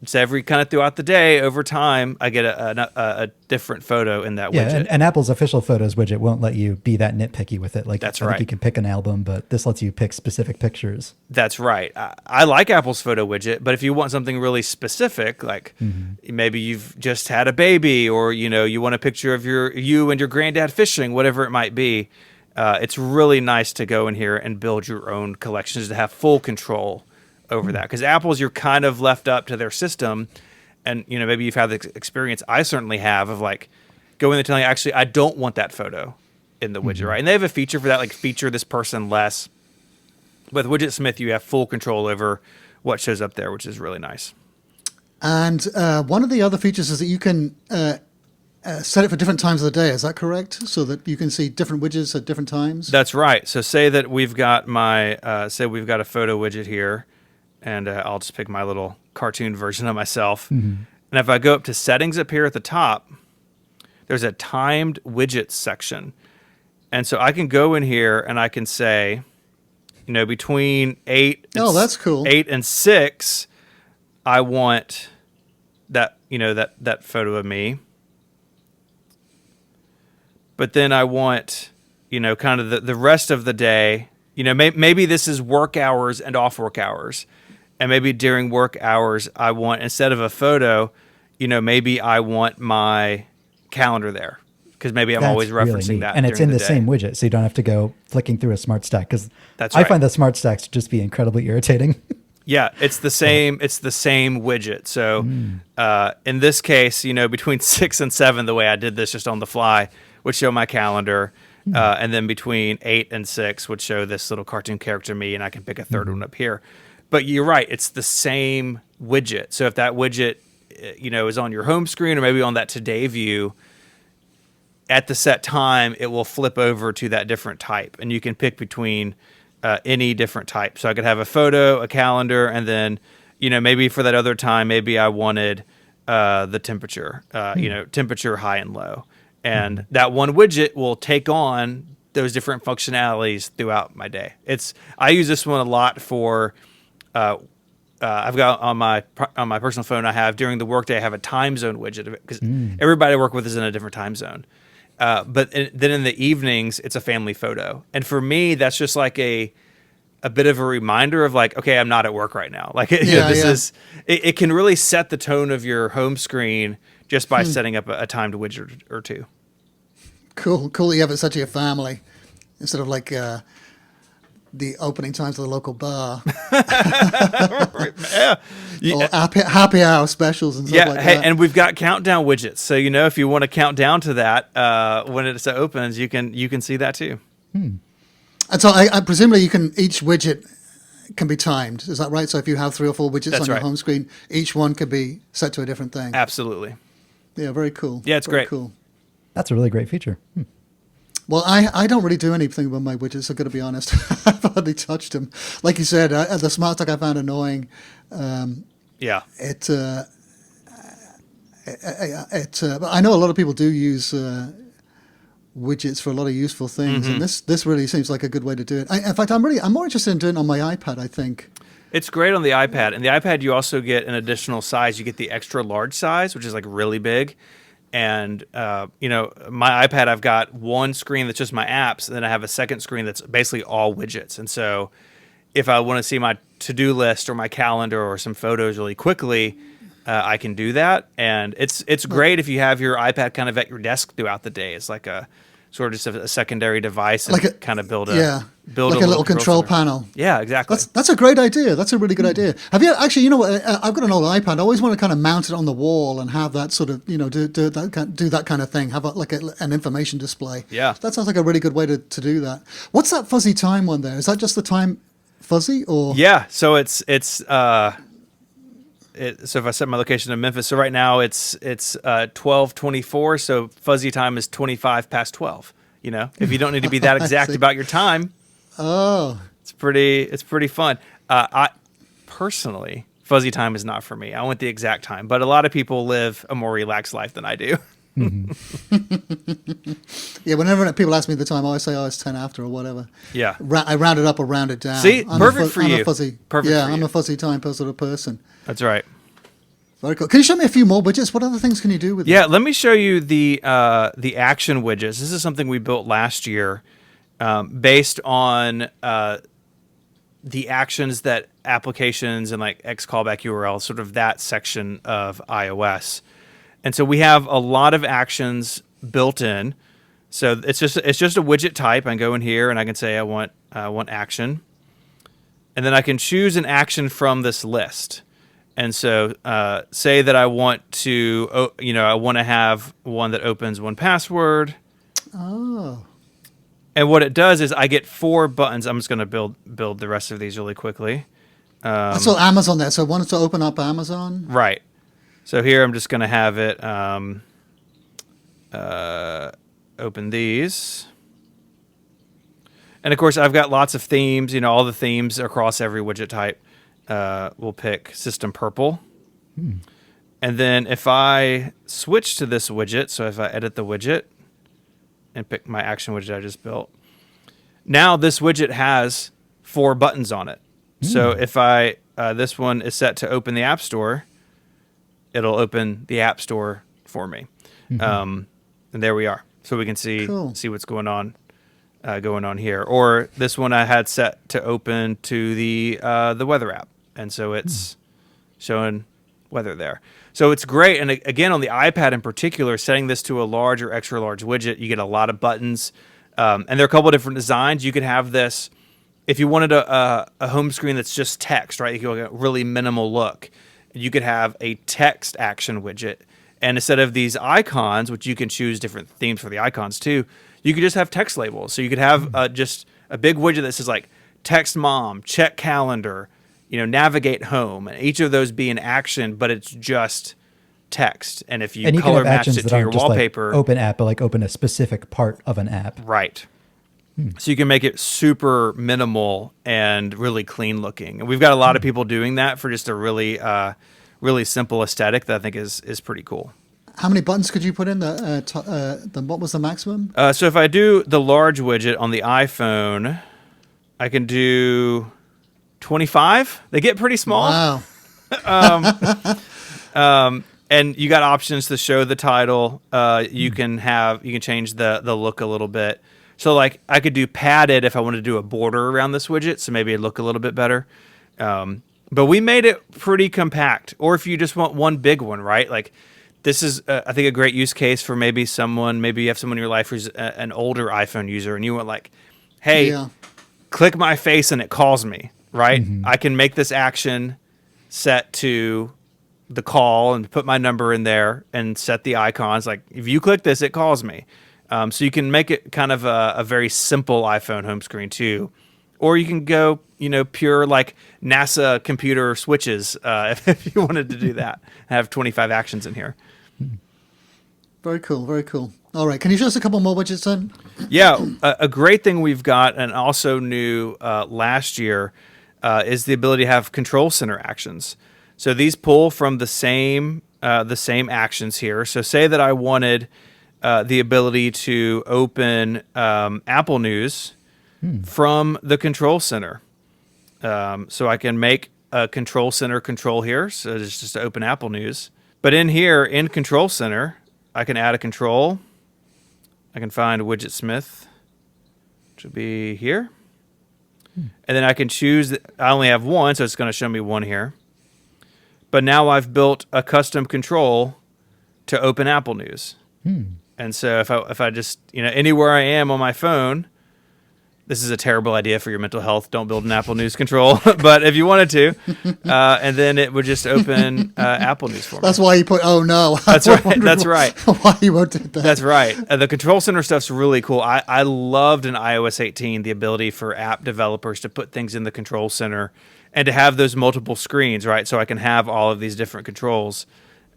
it's every kind of throughout the day, over time, I get a different photo in that widget.
And Apple's official Photos widget won't let you be that nitpicky with it. Like,
That's
I
right.
think you can pick an album, but this lets you pick specific pictures.
That's right. I like Apple's photo widget, but if you want something really specific, like maybe you've just had a baby, or you want a picture of you and your granddad fishing, whatever it might be, it's really nice to go in here and build your own collections, to have full control over that. Because Apple's, you're kind of left up to their system, and maybe you've had the experience I certainly have of like going and telling, actually, I don't want that photo in the widget, right? And they have a feature for that, like feature this person less. With Widgetsmith, you have full control over what shows up there, which is really nice.
And one of the other features is that you can set it for different times of the day. Is that correct? So that you can see different widgets at different times?
That's right. So say that we've got say we've got a photo widget here, and I'll just pick my little cartoon version of myself. And if I go up to settings up here at the top, there's a timed widgets section. And so I can go in here and I can say, between 8 and,
that's cool.
8 and 6, I want that, that photo of me. But then I want, kind of the rest of the day, maybe this is work hours and off work hours. And maybe during work hours, I want, instead of a photo, maybe I want my calendar there. Because maybe I'm always referencing
really
that.
And it's in the
day.
same widget, so you don't have to go flicking through a smart stack. Because
That's
I
right.
find the smart stacks to just be incredibly irritating.
Yeah, it's the same. It's the same widget. So in this case, between 6 and 7, the way I did this just on the fly would show my calendar, and then between 8 and 6 would show this little cartoon character me, and I can pick a third one up here. But you're right; it's the same widget. So if that widget, is on your home screen or maybe on that today view, at the set time, it will flip over to that different type, and you can pick between any different type. So I could have a photo, a calendar, and then, maybe for that other time, maybe I wanted the temperature, temperature high and low. And that one widget will take on those different functionalities throughout my day. I use this one a lot for, I've got on my personal phone, I have during the workday, I have a time zone widget because everybody I work with is in a different time zone. But then in the evenings, it's a family photo. And for me, that's just like a bit of a reminder of like, okay, I'm not at work right now. Like, it can really set the tone of your home screen just by setting up a timed widget or two.
Cool that you have it set to your family instead of like the opening times of the local bar. Or happy hour specials and stuff like that.
And we've got countdown widgets. So, if you want to count down to that when it opens, you can see that too.
And so I presumably each widget can be timed. Is that right? So if you have 3 or 4 widgets on your home screen, each one could be set to a different thing.
Absolutely.
Yeah, very cool.
Yeah, it's
very
great.
Cool.
That's a really great feature.
Well, I don't really do anything with my widgets, I've got to be honest. I've hardly touched them. Like you said, the smart stack I found annoying. But I know a lot of people do use widgets for a lot of useful things, and this really seems like a good way to do it. In fact, I'm more interested in doing it on my iPad, I think.
It's great on the iPad. And the iPad, you also get an additional size. You get the extra large size, which is like really big. And, my iPad, I've got one screen that's just my apps, and then I have a second screen that's basically all widgets. And so if I want to see my to-do list or my calendar or some photos really quickly, I can do that. And it's great if you have your iPad kind of at your desk throughout the day. It's like a sort of just a secondary device and kind of build a
little control panel.
Yeah, exactly.
That's a great idea. That's a really good idea. Have you actually? I've got an old iPad. I always want to kind of mount it on the wall and have that sort of do that kind of thing. Have an information display.
Yeah,
that sounds like a really good way to do that. What's that fuzzy time one there? Is that just the time fuzzy or?
Yeah. So so if I set my location in Memphis, so right now it's 12:24, so fuzzy time is 25 past 12. If you don't need to be that exact about your time, it's pretty fun. I personally, fuzzy time is not for me. I want the exact time, but a lot of people live a more relaxed life than I do.
Yeah, whenever people ask me the time, I always say, "Oh, it's 10 after" or whatever.
Yeah.
I round it up or round it down.
See, perfect for
I'm
you.
a fuzzy.
Perfect
Yeah,
for
I'm
you.
a fuzzy time sort of person.
That's right.
Very cool. Can you show me a few more widgets? What other things can you do with
Yeah,
it?
let me show you the action widgets. This is something we built last year, based on the actions that applications and like X callback URL, sort of that section of iOS. And so we have a lot of actions built in. So it's just a widget type. I can go in here and I can say I want action, and then I can choose an action from this list. And so, say that I want to, I want to have one that opens 1Password.
Oh.
And what it does is I get 4 buttons. I'm just going to build the rest of these really quickly.
I saw Amazon there, so I wanted to open up Amazon.
Right. So here I'm just going to have it open these. And of course, I've got lots of themes. All the themes across every widget type. We'll pick System Purple. And then if I switch to this widget, so if I edit the widget and pick my action widget I just built, now this widget has 4 buttons on it. So if I this one is set to open the App Store, it'll open the App Store for me. And there we are. So we can see what's going on here. Or this one I had set to open to the weather app. And so it's showing weather there. So it's great. And again, on the iPad in particular, setting this to a large or extra large widget, you get a lot of buttons. And there are a couple of different designs. You could have this, if you wanted a home screen that's just text, right? You could get a really minimal look. You could have a text action widget. And instead of these icons, which you can choose different themes for the icons too, you could just have text labels. So you could have just a big widget that says like text mom, check calendar, navigate home, and each of those be an action, but it's just text. And if you color match it to your wallpaper,
like open app, but like open a specific part of an app.
Right. So you can make it super minimal and really clean looking. And we've got a lot of people doing that for just a really, really simple aesthetic that I think is pretty cool.
How many buttons could you put in? What was the maximum?
So if I do the large widget on the iPhone, I can do 25. They get pretty small.
Wow.
And you got options to show the title. You can change the look a little bit. So like I could do padded if I wanted to do a border around this widget, so maybe it'd look a little bit better. But we made it pretty compact. Or if you just want one big one, right? Like this is, I think, a great use case for maybe you have someone in your life who's an older iPhone user, and you want like, hey, click my face and it calls me, right? I can make this action set to the call and put my number in there and set the icons. Like if you click this, it calls me. So you can make it kind of a very simple iPhone home screen too. Or you can go, pure like NASA computer switches if you wanted to do that. I have 25 actions in here.
Very cool, very cool. All right, can you show us a couple more widgets then?
Yeah, a great thing we've got and also new last year is the ability to have control center actions. So these pull from the same actions here. So say that I wanted the ability to open Apple News from the control center. So I can make a control center control here. So it's just to open Apple News. But in here, in Control Center, I can add a control. I can find Widgetsmith, which will be here. And then I can choose, I only have one, so it's going to show me one here. But now I've built a custom control to open Apple News. And so if I just, anywhere I am on my phone, this is a terrible idea for your mental health. Don't build an Apple News control. But if you wanted to, and then it would just open Apple News for me.
That's why you put, oh no.
That's right. That's right.
Why you won't do that.
That's right. The control center stuff's really cool. I loved in iOS 18 the ability for app developers to put things in the control center and to have those multiple screens, right? So I can have all of these different controls.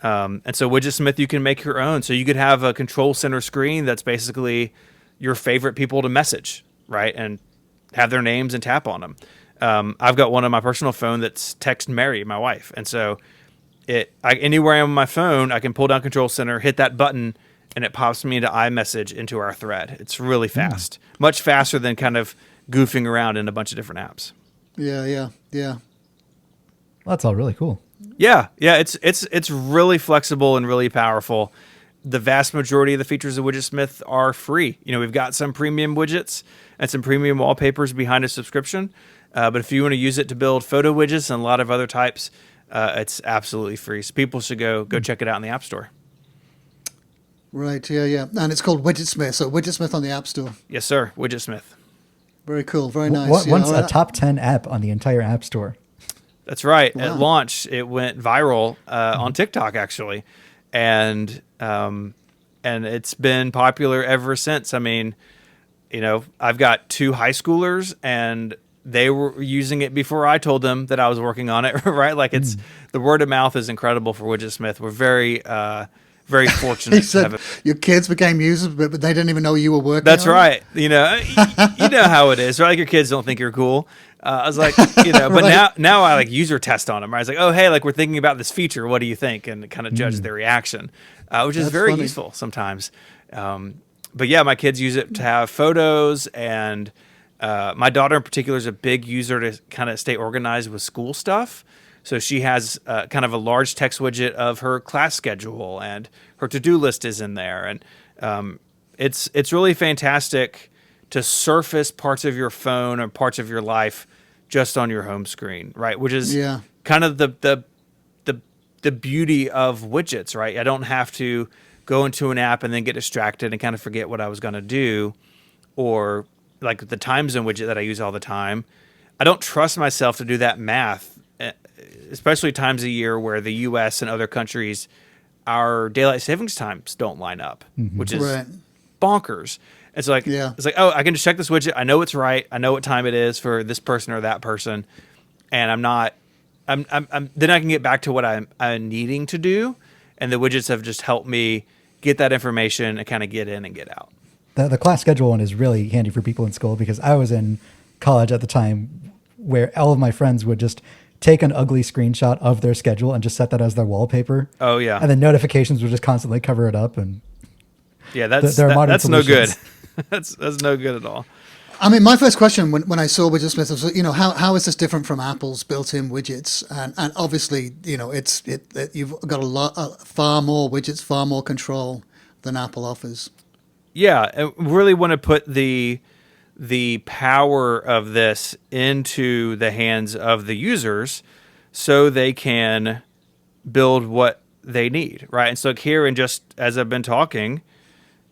And so Widgetsmith, you can make your own. So you could have a control center screen that's basically your favorite people to message, right? And have their names and tap on them. I've got one on my personal phone that's Text Mary, my wife. And so anywhere I am on my phone, I can pull down Control Center, hit that button, and it pops me into iMessage into our thread. It's really fast, much faster than kind of goofing around in a bunch of different apps.
Yeah.
Well, that's all really cool.
Yeah, it's really flexible and really powerful. The vast majority of the features of Widgetsmith are free. We've got some premium widgets and some premium wallpapers behind a subscription. But if you want to use it to build photo widgets and a lot of other types, it's absolutely free. So people should go check it out in the App Store.
Right, yeah. And it's called Widgetsmith, so Widgetsmith on the App Store.
Yes, sir. Widgetsmith.
Very cool, very nice.
Once a top 10 app on the entire App Store.
That's right.
Wow.
At launch, it went viral on TikTok, actually. And it's been popular ever since. I mean, I've got 2 high schoolers, and they were using it before I told them that I was working on it, right? Like the word of mouth is incredible for Widgetsmith. We're very, very fortunate.
He said your kids became users, but they didn't even know you were working.
That's
on
right. You know how it is, right? Like your kids don't think you're cool. I was like, but right. now I like user test on them. Right? I was like, oh, hey, like we're thinking about this feature. What do you think? And kind of judge their reaction, which is very
funny.
useful sometimes. But yeah, my kids use it to have photos, and my daughter in particular is a big user to kind of stay organized with school stuff. So she has kind of a large text widget of her class schedule, and her to-do list is in there. And it's really fantastic to surface parts of your phone or parts of your life just on your home screen, right? Which is kind of the beauty of widgets, right? I don't have to go into an app and then get distracted and kind of forget what I was going to do, or like the time zone widget that I use all the time. I don't trust myself to do that math, especially times a year where the U.S. and other countries, our daylight savings times don't line up, which is bonkers. It's like, oh, I can just check this widget. I know it's right. I know what time it is for this person or that person, and I'm then I can get back to what I'm needing to do, and the widgets have just helped me get that information and kind of get in and get out.
The class schedule one is really handy for people in school, because I was in college at the time where all of my friends would just take an ugly screenshot of their schedule and just set that as their wallpaper.
Oh yeah.
And then notifications would just constantly cover it up. And
yeah, that's no good. that's no good at all.
I mean, my first question when I saw Widgetsmith was, how is this different from Apple's built-in widgets? And obviously, you've got far more widgets, far more control than Apple offers.
Yeah, I really want to put the power of this into the hands of the users so they can build what they need, right? And so here, and just as I've been talking,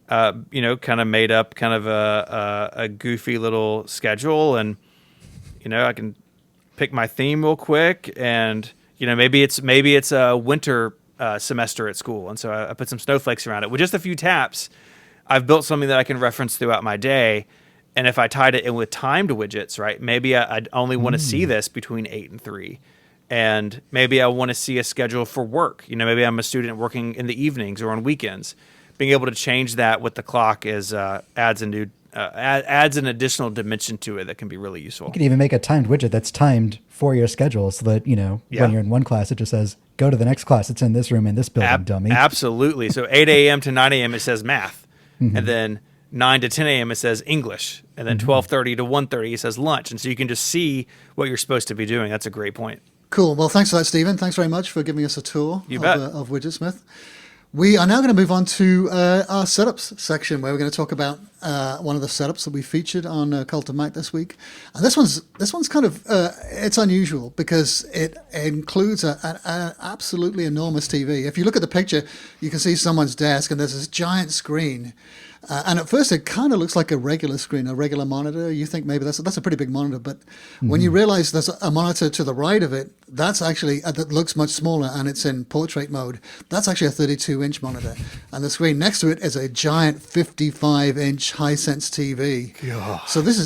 kind of made up kind of a goofy little schedule, and I can pick my theme real quick, and maybe it's a winter semester at school, and so I put some snowflakes around it with just a few taps. I've built something that I can reference throughout my day. And if I tied it in with timed widgets, right, maybe I'd only want to see this between 8 and 3. And maybe I want to see a schedule for work. Maybe I'm a student working in the evenings or on weekends. Being able to change that with the clock adds an additional dimension to it that can be really useful.
You could even make a timed widget that's timed for your schedule, so that, when you're in one class, it just says, go to the next class. It's in this room in this building, dummy.
Absolutely. So 8 a.m. to 9 a.m. it says math. And then 9 to 10 a.m. it says English, and then 12:30 to 1:30 it says lunch, and so you can just see what you're supposed to be doing. That's a great point.
Cool. Well, thanks for that, Stephen. Thanks very much for giving us a tour of Widgetsmith. We are now going to move on to our setups section, where we're going to talk about one of the setups that we featured on Cult of Mac this week. And this one's kind of it's unusual because it includes an absolutely enormous TV. If you look at the picture, you can see someone's desk, and there's this giant screen. And at first, it kind of looks like a regular screen, a regular monitor. You think maybe that's a pretty big monitor, but when you realize there's a monitor to the right of it, that's actually that looks much smaller, and it's in portrait mode. That's actually a 32-inch monitor, and the screen next to it is a giant 55-inch Hisense TV.
Yeah.
So this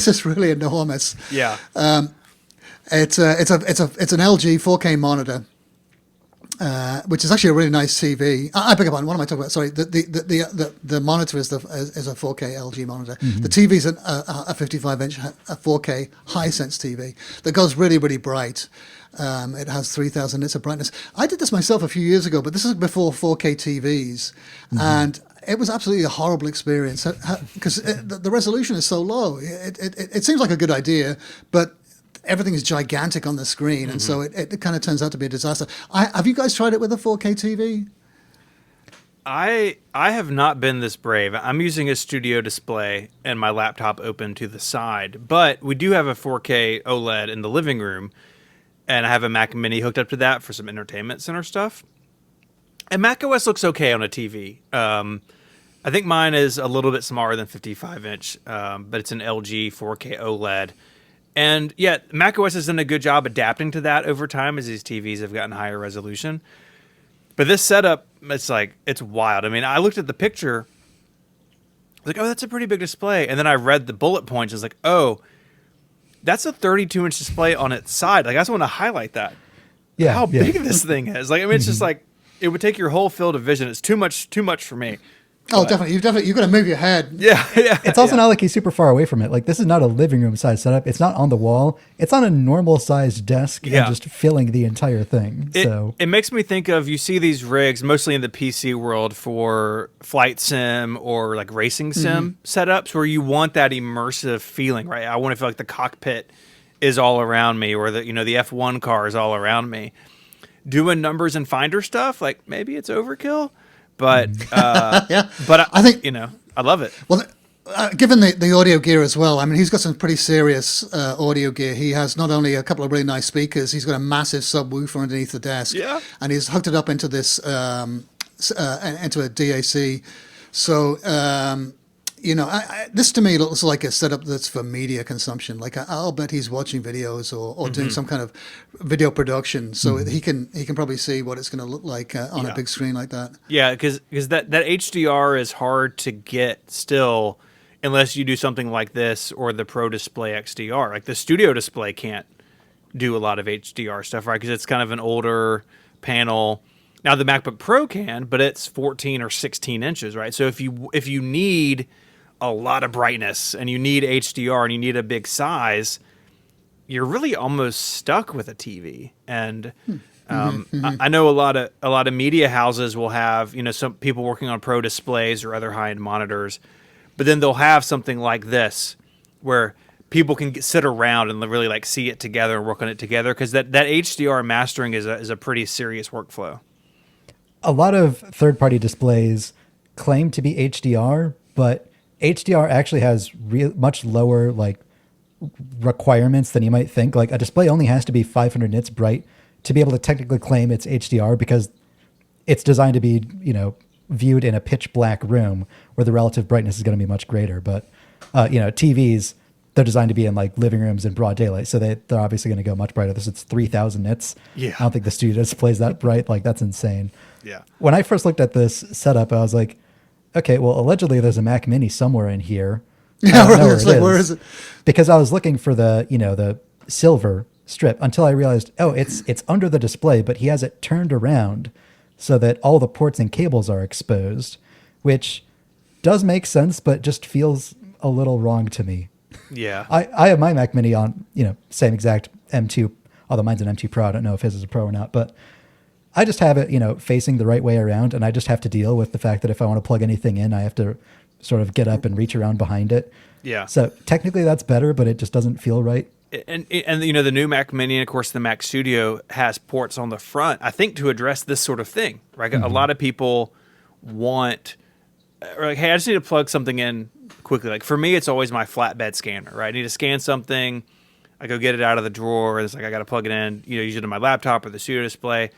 is really enormous.
Yeah.
It's an LG 4K monitor. Which is actually a really nice TV. I beg your pardon. What am I talking about? Sorry, the monitor is a 4K LG monitor. The TV is a 55-inch 4K Hisense TV that goes really, really bright. It has 3,000 nits of brightness. I did this myself a few years ago, but this is before 4K TVs, and it was absolutely a horrible experience because the resolution is so low. It seems like a good idea, but everything is gigantic on the screen, and so it kind of turns out to be a disaster. Have you guys tried it with a 4K TV?
I have not been this brave. I'm using a studio display and my laptop open to the side, but we do have a 4K OLED in the living room, and I have a Mac Mini hooked up to that for some entertainment center stuff. And macOS looks okay on a TV. I think mine is a little bit smaller than 55-inch, but it's an LG 4K OLED. And yeah, macOS has done a good job adapting to that over time as these TVs have gotten higher resolution. But this setup, it's wild. I mean, I looked at the picture, I was like, oh, that's a pretty big display. And then I read the bullet points. I was like, oh, that's a 32-inch display on its side. Like, I just want to highlight that.
Yeah.
How big this thing is. Like, I mean, it's just like, it would take your whole field of vision. It's too much for me.
Oh, definitely. You've got to move your head.
Yeah.
It's also not like he's super far away from it. Like, this is not a living room size setup. It's not on the wall. It's on a normal sized desk and just filling the entire thing.
It makes me think of, you see these rigs mostly in the PC world for flight sim or like racing sim setups where you want that immersive feeling, right? I want to feel like the cockpit is all around me, or the F1 car is all around me. Doing numbers and Finder stuff, like maybe it's overkill. But but I think I love it.
Well, given the audio gear as well, I mean, he's got some pretty serious audio gear. He has not only a couple of really nice speakers, he's got a massive subwoofer underneath the desk, and he's hooked it up into this into a DAC. So this to me looks like a setup that's for media consumption. Like I'll bet he's watching videos or doing some kind of video production, so he can probably see what it's going to look like on a big screen like that.
Yeah, because that HDR is hard to get still, unless you do something like this or the Pro Display XDR. Like the Studio Display can't do a lot of HDR stuff, right? Because it's kind of an older panel. Now the MacBook Pro can, but it's 14 or 16 inches, right? So if you need a lot of brightness and you need HDR and you need a big size, you're really almost stuck with a TV. And I know a lot of media houses will have some people working on Pro displays or other high-end monitors, but then they'll have something like this where people can sit around and really like see it together and work on it together, because that HDR mastering is a pretty serious workflow.
A lot of third-party displays claim to be HDR, but HDR actually has much lower requirements than you might think. Like a display only has to be 500 nits bright to be able to technically claim it's HDR, because it's designed to be viewed in a pitch black room where the relative brightness is going to be much greater. But TVs, they're designed to be in like living rooms in broad daylight, so they're obviously going to go much brighter. This is 3,000 nits.
Yeah,
I don't think the studio displays that bright. Like that's insane.
Yeah.
When I first looked at this setup, I was like, okay, well, allegedly there's a Mac Mini somewhere in here.
Yeah, where is it?
Because I was looking for the silver strip until I realized, oh, it's under the display, but he has it turned around so that all the ports and cables are exposed, which does make sense, but just feels a little wrong to me.
Yeah.
I have my Mac Mini on, same exact M2, although mine's an M2 Pro. I don't know if his is a Pro or not, but I just have it, facing the right way around, and I just have to deal with the fact that if I want to plug anything in, I have to sort of get up and reach around behind it.
Yeah.
So technically that's better, but it just doesn't feel right.
And the new Mac Mini and of course the Mac Studio has ports on the front, I think, to address this sort of thing, right? A lot of people want, or like, hey, I just need to plug something in quickly. Like for me, it's always my flatbed scanner, right? I need to scan something, I go get it out of the drawer, and it's like I got to plug it in, use it on my laptop or the Studio Display.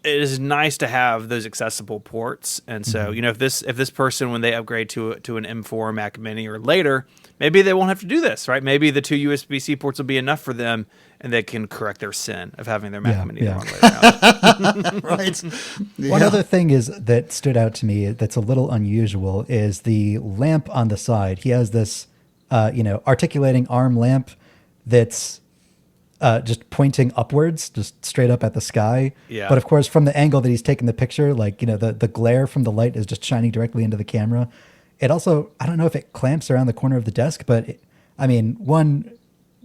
It is nice to have those accessible ports, and so if this person, when they upgrade to an M4 Mac Mini or later, maybe they won't have to do this, right? Maybe the 2 USB-C ports will be enough for them, and they can correct their sin of having their Mac Mini the wrong way around.
Right. Yeah.
One other thing that stood out to me that's a little unusual is the lamp on the side. He has this, articulating arm lamp that's just pointing upwards, just straight up at the sky.
Yeah.
But of course, from the angle that he's taking the picture, the glare from the light is just shining directly into the camera. It also, I don't know if it clamps around the corner of the desk, but one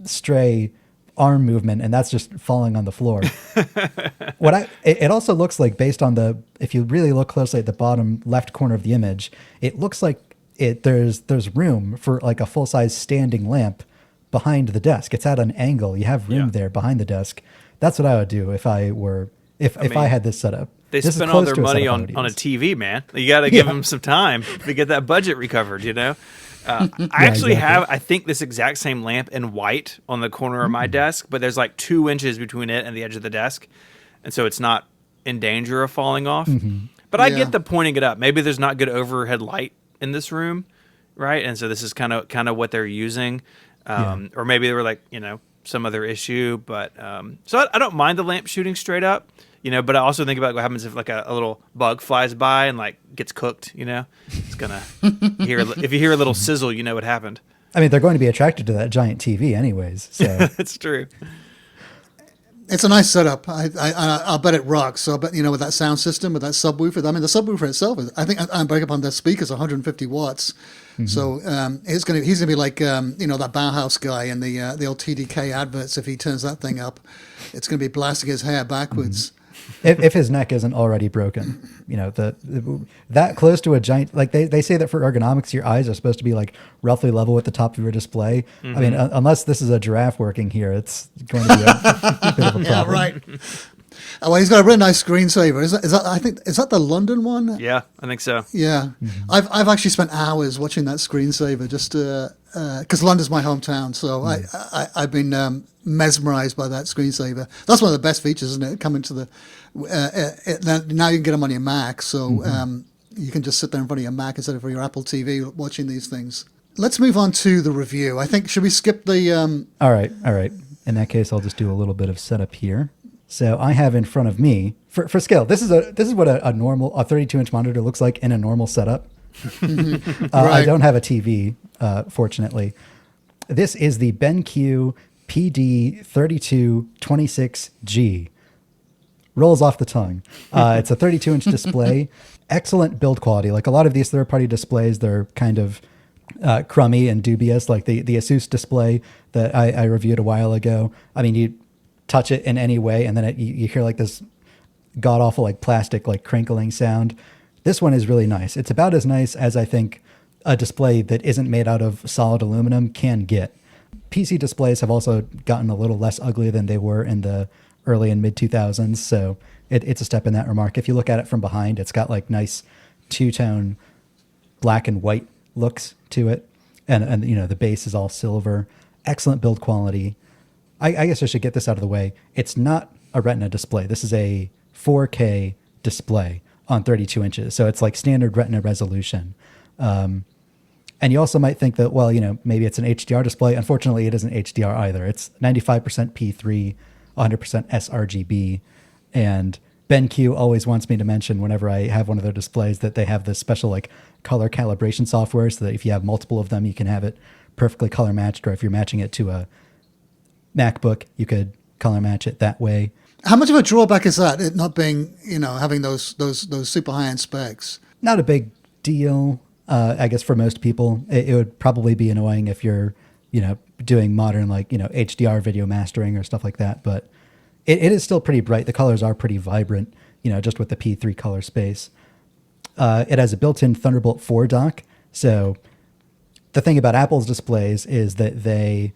stray arm movement, and that's just falling on the floor. It also looks like, based on if you really look closely at the bottom left corner of the image, it looks like there's room for like a full-size standing lamp behind the desk. It's at an angle. You have room there behind the desk. That's what I would do if I had this set up.
They spend all their money on a TV, man. You got to give them some time to get that budget recovered, you know? I actually have, I think, this exact same lamp in white on the corner of my desk, but there's like 2 inches between it and the edge of the desk. And so it's not in danger of falling off. But I get the pointing it up. Maybe there's not good overhead light in this room, right? And so this is kind of what they're using. Or maybe they were like, you know, some other issue. But so I don't mind the lamp shooting straight up. You know, but I also think about what happens if like a little bug flies by and like gets cooked. You know, it's gonna if you hear a little sizzle, you know what happened.
I mean, they're going to be attracted to that giant TV, anyways. So
That's true.
It's a nice setup. I'll bet it rocks. So, but you know, with that sound system, with that subwoofer. I mean, the subwoofer itself is. I think I'm breaking up on the speakers, 150 watts. So he's gonna be like you know, that Bauhaus guy in the old TDK adverts. If he turns that thing up, it's gonna be blasting his hair backwards.
if his neck isn't already broken, you know, that close to a giant, like they say that for ergonomics, your eyes are supposed to be like roughly level with the top of your display. I mean, unless this is a giraffe working here, it's going to be a bit of a problem.
Yeah, right. Oh, well, he's got a really nice screensaver. Is that the London one?
Yeah, I think so.
Yeah, I've actually spent hours watching that screensaver just because London's my hometown, so I've been mesmerized by that screensaver. That's one of the best features, isn't it? Coming to the now you can get them on your Mac, so you can just sit there in front of your Mac instead of your Apple TV watching these things. Let's move on to the review. I think, should we skip the?
All right. In that case, I'll just do a little bit of setup here. So I have in front of me, for scale, this is what a normal 32-inch monitor looks like in a normal setup.
Right.
I don't have a TV, fortunately. This is the BenQ PD3226G. Rolls off the tongue. It's a 32-inch display. Excellent build quality. Like a lot of these third-party displays, they're kind of crummy and dubious, like the Asus display that I reviewed a while ago. I mean, you touch it in any way, and then you hear like this god-awful like plastic like crinkling sound. This one is really nice. It's about as nice as I think a display that isn't made out of solid aluminum can get. PC displays have also gotten a little less ugly than they were in the early and mid 2000s, so it's a step in that remark. If you look at it from behind, it's got like nice two-tone black and white looks to it, and you know, the base is all silver. Excellent build quality. I guess I should get this out of the way. It's not a Retina display. This is a 4K display on 32 inches, so it's like standard Retina resolution. And you also might think that, well, you know, maybe it's an HDR display. Unfortunately, it isn't HDR either. It's 95% P3, 100% sRGB. And BenQ always wants me to mention whenever I have one of their displays that they have this special like color calibration software, so that if you have multiple of them, you can have it perfectly color matched, or if you're matching it to a MacBook, you could color match it that way.
How much of a drawback is that, it not being, you know, having those super high-end specs?
Not a big deal, I guess, for most people. It would probably be annoying if you're, you know, doing modern, like, you know, HDR video mastering or stuff like that, but it is still pretty bright. The colors are pretty vibrant, you know, just with the P3 color space. It has a built-in Thunderbolt 4 dock. So the thing about Apple's displays is that they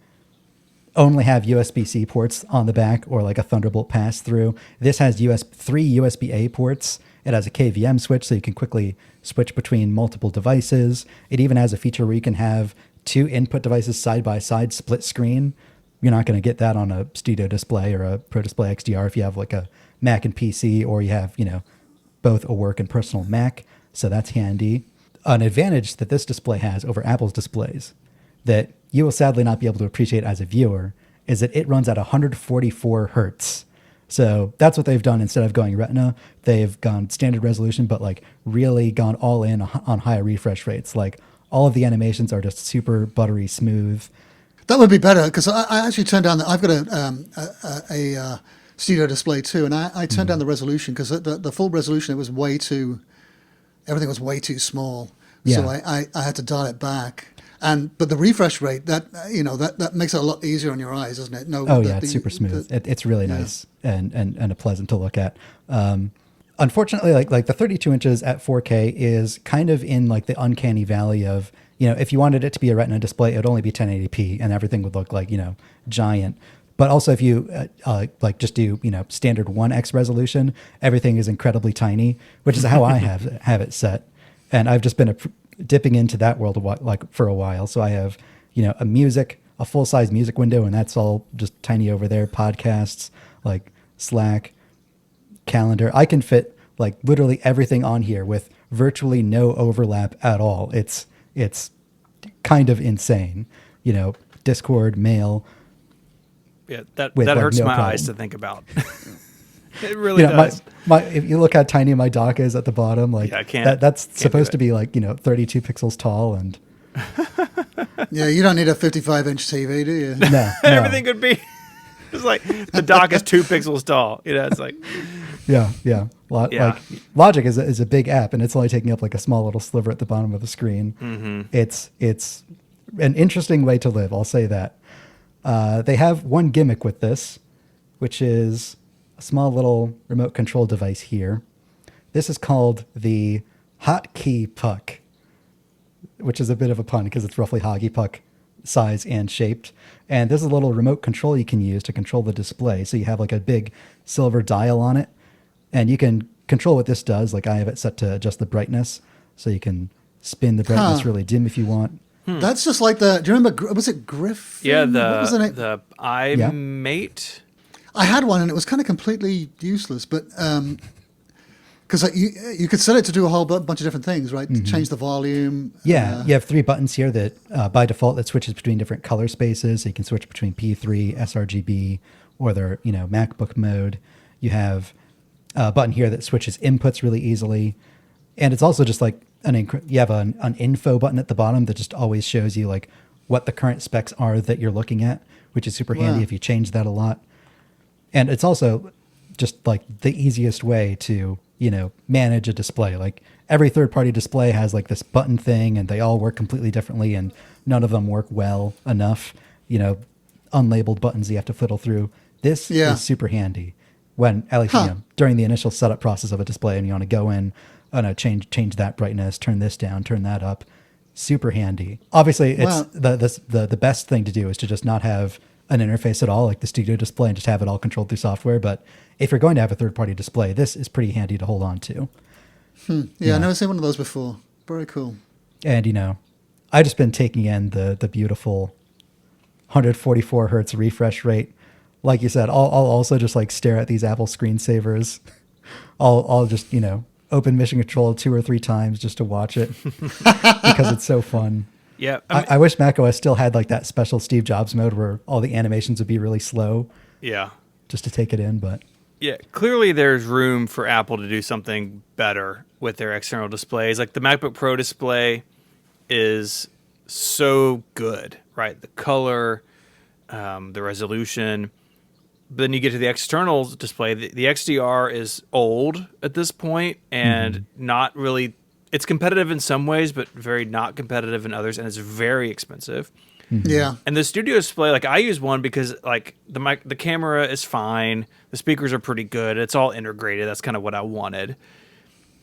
only have USB-C ports on the back, or like a Thunderbolt pass-through. This has 3 USB-A ports. It has a KVM switch, so you can quickly switch between multiple devices. It even has a feature where you can have 2 input devices side-by-side split screen. You're not going to get that on a Studio Display or a Pro Display XDR if you have like a Mac and PC, or you have, you know, both a work and personal Mac. So that's handy. An advantage that this display has over Apple's displays that you will sadly not be able to appreciate as a viewer is that it runs at 144 hertz. So that's what they've done. Instead of going Retina, they've gone standard resolution, but like really gone all in on high refresh rates. Like all of the animations are just super buttery smooth.
That would be better, because I actually turned down I've got a Studio Display too, and I turned down the resolution because the full resolution, everything was way too small. Yeah. So I had to dial it back. But the refresh rate, that makes it a lot easier on your eyes, doesn't it? No.
Oh yeah, it's super smooth. It's really nice and a pleasant to look at. Unfortunately, like the 32 inches at 4K is kind of in like the uncanny valley of, if you wanted it to be a Retina display, it would only be 1080p and everything would look like, giant. But also if you just do, standard 1x resolution, everything is incredibly tiny, which is how I have it set. And I've just been dipping into that world for a while. So I have, a full-size music window, and that's all just tiny over there. Podcasts, like Slack, calendar. I can fit like literally everything on here with virtually no overlap at all. It's kind of insane. Discord, mail.
Yeah, that hurts
no
my
problem.
eyes to think about. It really does.
My if you look how tiny my dock is at the bottom, like
I can't.
That's supposed to be like 32 pixels tall, and
yeah, you don't need a 55-inch TV, do you?
no.
Everything could be. It's like the dock is 2 pixels tall. It's like.
Yeah.
Yeah.
Like Logic is a big app, and it's only taking up like a small little sliver at the bottom of the screen.
Mm-hmm.
It's an interesting way to live. I'll say that. They have one gimmick with this, which is a small little remote control device here. This is called the Hotkey Puck, which is a bit of a pun because it's roughly Hoggy Puck size and shaped. And there's a little remote control you can use to control the display. So you have like a big silver dial on it, and you can control what this does. Like I have it set to adjust the brightness, so you can spin the brightness really dim if you want.
That's just like do you remember, was it Griffin?
Yeah,
what was the name?
the iMate.
I had one and it was kind of completely useless, but because you could set it to do a whole bunch of different things, right?
Mm-hmm.
Change the volume.
Yeah, you have 3 buttons here that by default that switches between different color spaces. So you can switch between P3, sRGB, or their MacBook mode. You have a button here that switches inputs really easily, and it's also just like you have an info button at the bottom that just always shows you like what the current specs are that you're looking at, which is super handy if you change that a lot. And it's also just like the easiest way to, manage a display. Like every third-party display has like this button thing, and they all work completely differently, and none of them work well enough. Unlabeled buttons you have to fiddle through. This is super handy when, at least, during the initial setup process of a display, and you want to go in, change that brightness, turn this down, turn that up. Super handy. Obviously, it's the best thing to do is to just not have an interface at all, like the studio display, and just have it all controlled through software. But if you're going to have a third-party display, this is pretty handy to hold on to.
Yeah, I've never seen one of those before. Very cool.
And, I've just been taking in the beautiful 144 hertz refresh rate. Like you said, I'll also just like stare at these Apple screensavers. I'll just, open Mission Control 2 or 3 times just to watch it because it's so fun.
Yeah,
I wish macOS still had like that special Steve Jobs mode where all the animations would be really slow.
Yeah,
just to take it in. But
yeah, clearly there's room for Apple to do something better with their external displays. Like the MacBook Pro display is so good, right? The color, the resolution. But then you get to the external display. The XDR is old at this point and not really. It's competitive in some ways, but very not competitive in others, and it's very expensive.
Yeah.
And the studio display, like I use one because like the camera is fine, the speakers are pretty good, it's all integrated. That's kind of what I wanted.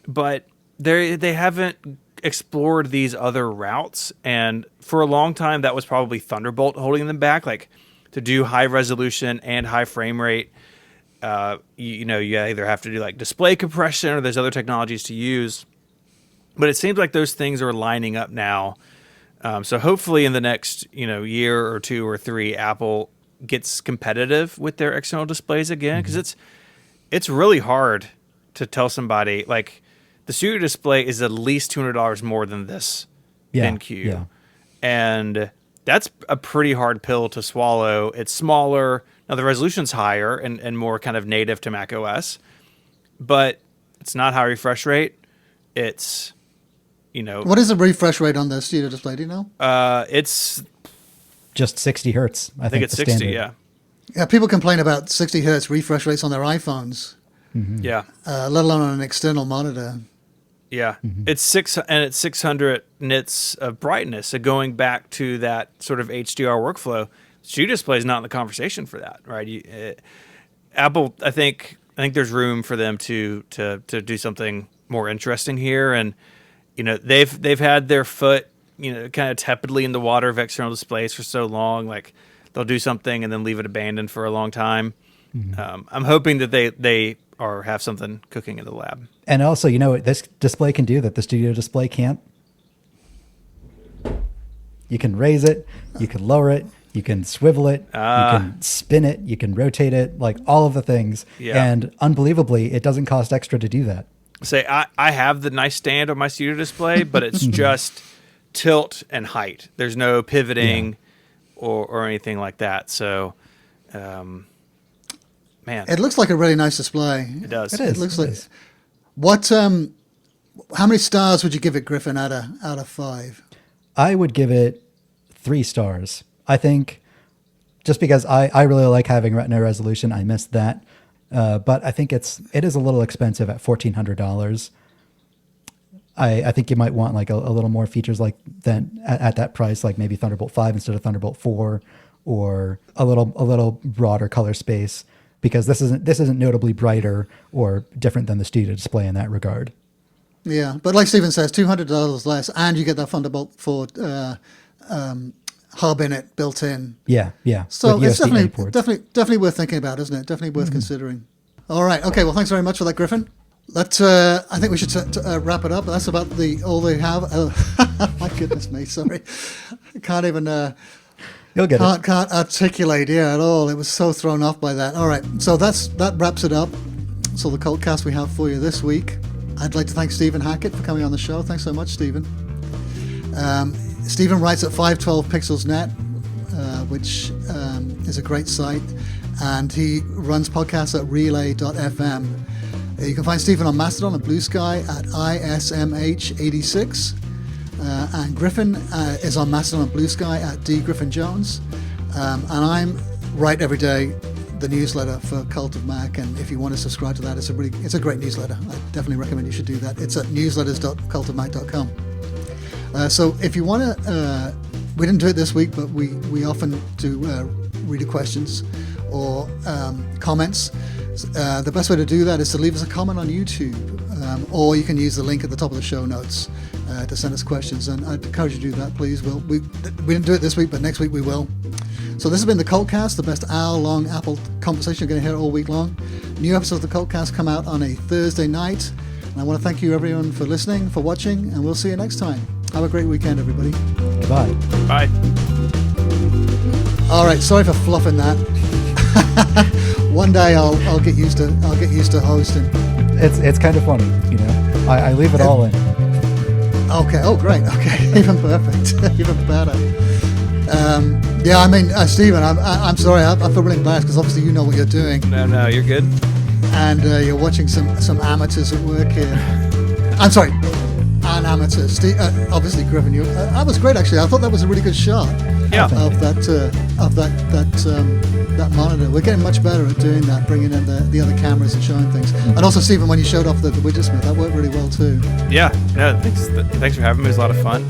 But they haven't explored these other routes, and for a long time that was probably Thunderbolt holding them back. Like to do high resolution and high frame rate, you either have to do like display compression or there's other technologies to use. But it seems like those things are lining up now. So hopefully in the next year or 2 or 3, Apple gets competitive with their external displays again, because it's really hard to tell somebody like the studio display is at least $200 more than this BenQ, and that's a pretty hard pill to swallow. It's smaller now, the resolution's higher and more kind of native to macOS, but it's not high refresh rate. It's
what is the refresh rate on the studio display? Do you know?
It's
just 60 hertz. I think
it's 60.
standard.
Yeah.
Yeah. People complain about 60 hertz refresh rates on their iPhones.
Yeah.
Let alone on an external monitor.
Yeah, it's 600 nits of brightness. So going back to that sort of HDR workflow, Studio Display is not in the conversation for that, right? Apple, I think there's room for them to do something more interesting here, and they've had their foot kind of tepidly in the water of external displays for so long. Like they'll do something and then leave it abandoned for a long time. I'm hoping that they have something cooking in the lab.
And also, this display can do that the Studio Display can't. You can raise it, you can lower it, you can swivel it, you can spin it, you can rotate it, like all of the things.
Yeah.
And unbelievably, it doesn't cost extra to do that.
Say, I have the nice stand on my Studio Display, but it's just tilt and height. There's no pivoting or anything like that. So, man.
It looks like a really nice display.
It does.
It is.
It looks like... What? How many stars would you give it, Griffin, out of 5?
I would give it 3 stars. I think just because I really like having Retina resolution, I missed that. But I think it is a little expensive at $1,400. I think you might want like a little more features like that at that price, like maybe Thunderbolt 5 instead of Thunderbolt 4, or a little broader color space, because this isn't notably brighter or different than the Studio Display in that regard.
Yeah, but like Stephen says, $200 less, and you get that Thunderbolt 4 hub in it, built in.
Yeah.
So
with
it's
USB-A ports.
definitely worth thinking about, isn't it? Definitely worth considering. All right. Okay. Well, thanks very much for that, Griffin. I think we should wrap it up. That's about all they have. Oh, my goodness me. Sorry. Can't even.
You'll get it.
Can't articulate at all. It was so thrown off by that. All right. So that wraps it up. So the CultCast we have for you this week. I'd like to thank Stephen Hackett for coming on the show. Thanks so much, Stephen. Stephen writes at 512pixels.net, which is a great site, and he runs podcasts at relay.fm. You can find Stephen on Mastodon and Blue Sky at ISMH86, and Griffin is on Mastodon and Blue Sky at dgriffinjones, and I'm Write Every Day, the newsletter for Cult of Mac, and if you want to subscribe to that, it's a great newsletter. I definitely recommend you should do that. It's at newsletters.cultofmac.com. So if you want to, we didn't do it this week, but we often do reader questions or comments. The best way to do that is to leave us a comment on YouTube, or you can use the link at the top of the show notes to send us questions, and I'd encourage you to do that, please. We didn't do it this week, but next week we will. So this has been the CultCast, the best hour-long Apple conversation you're going to hear all week long. New episodes of the CultCast come out on a Thursday night. And I want to thank you, everyone, for listening, for watching, and we'll see you next time. Have a great weekend, everybody.
Goodbye.
Bye.
All right, sorry for fluffing that. One day I'll get used to hosting.
It's kind of funny, I leave it all in.
Okay. Oh, great. Okay. Even perfect. Even better. Yeah, I mean, Stephen, I'm sorry. I feel really embarrassed because obviously you know what you're doing.
No, you're good.
And you're watching some amateurs at work here. I'm sorry, an amateur. Obviously, Griffin, that was great. Actually, I thought that was a really good shot.
Yeah.
Of that monitor. We're getting much better at doing that, bringing in the other cameras and showing things. And also, Stephen, when you showed off the Widgetsmith, that worked really well too.
Yeah. Thanks for having me. It was a lot of fun.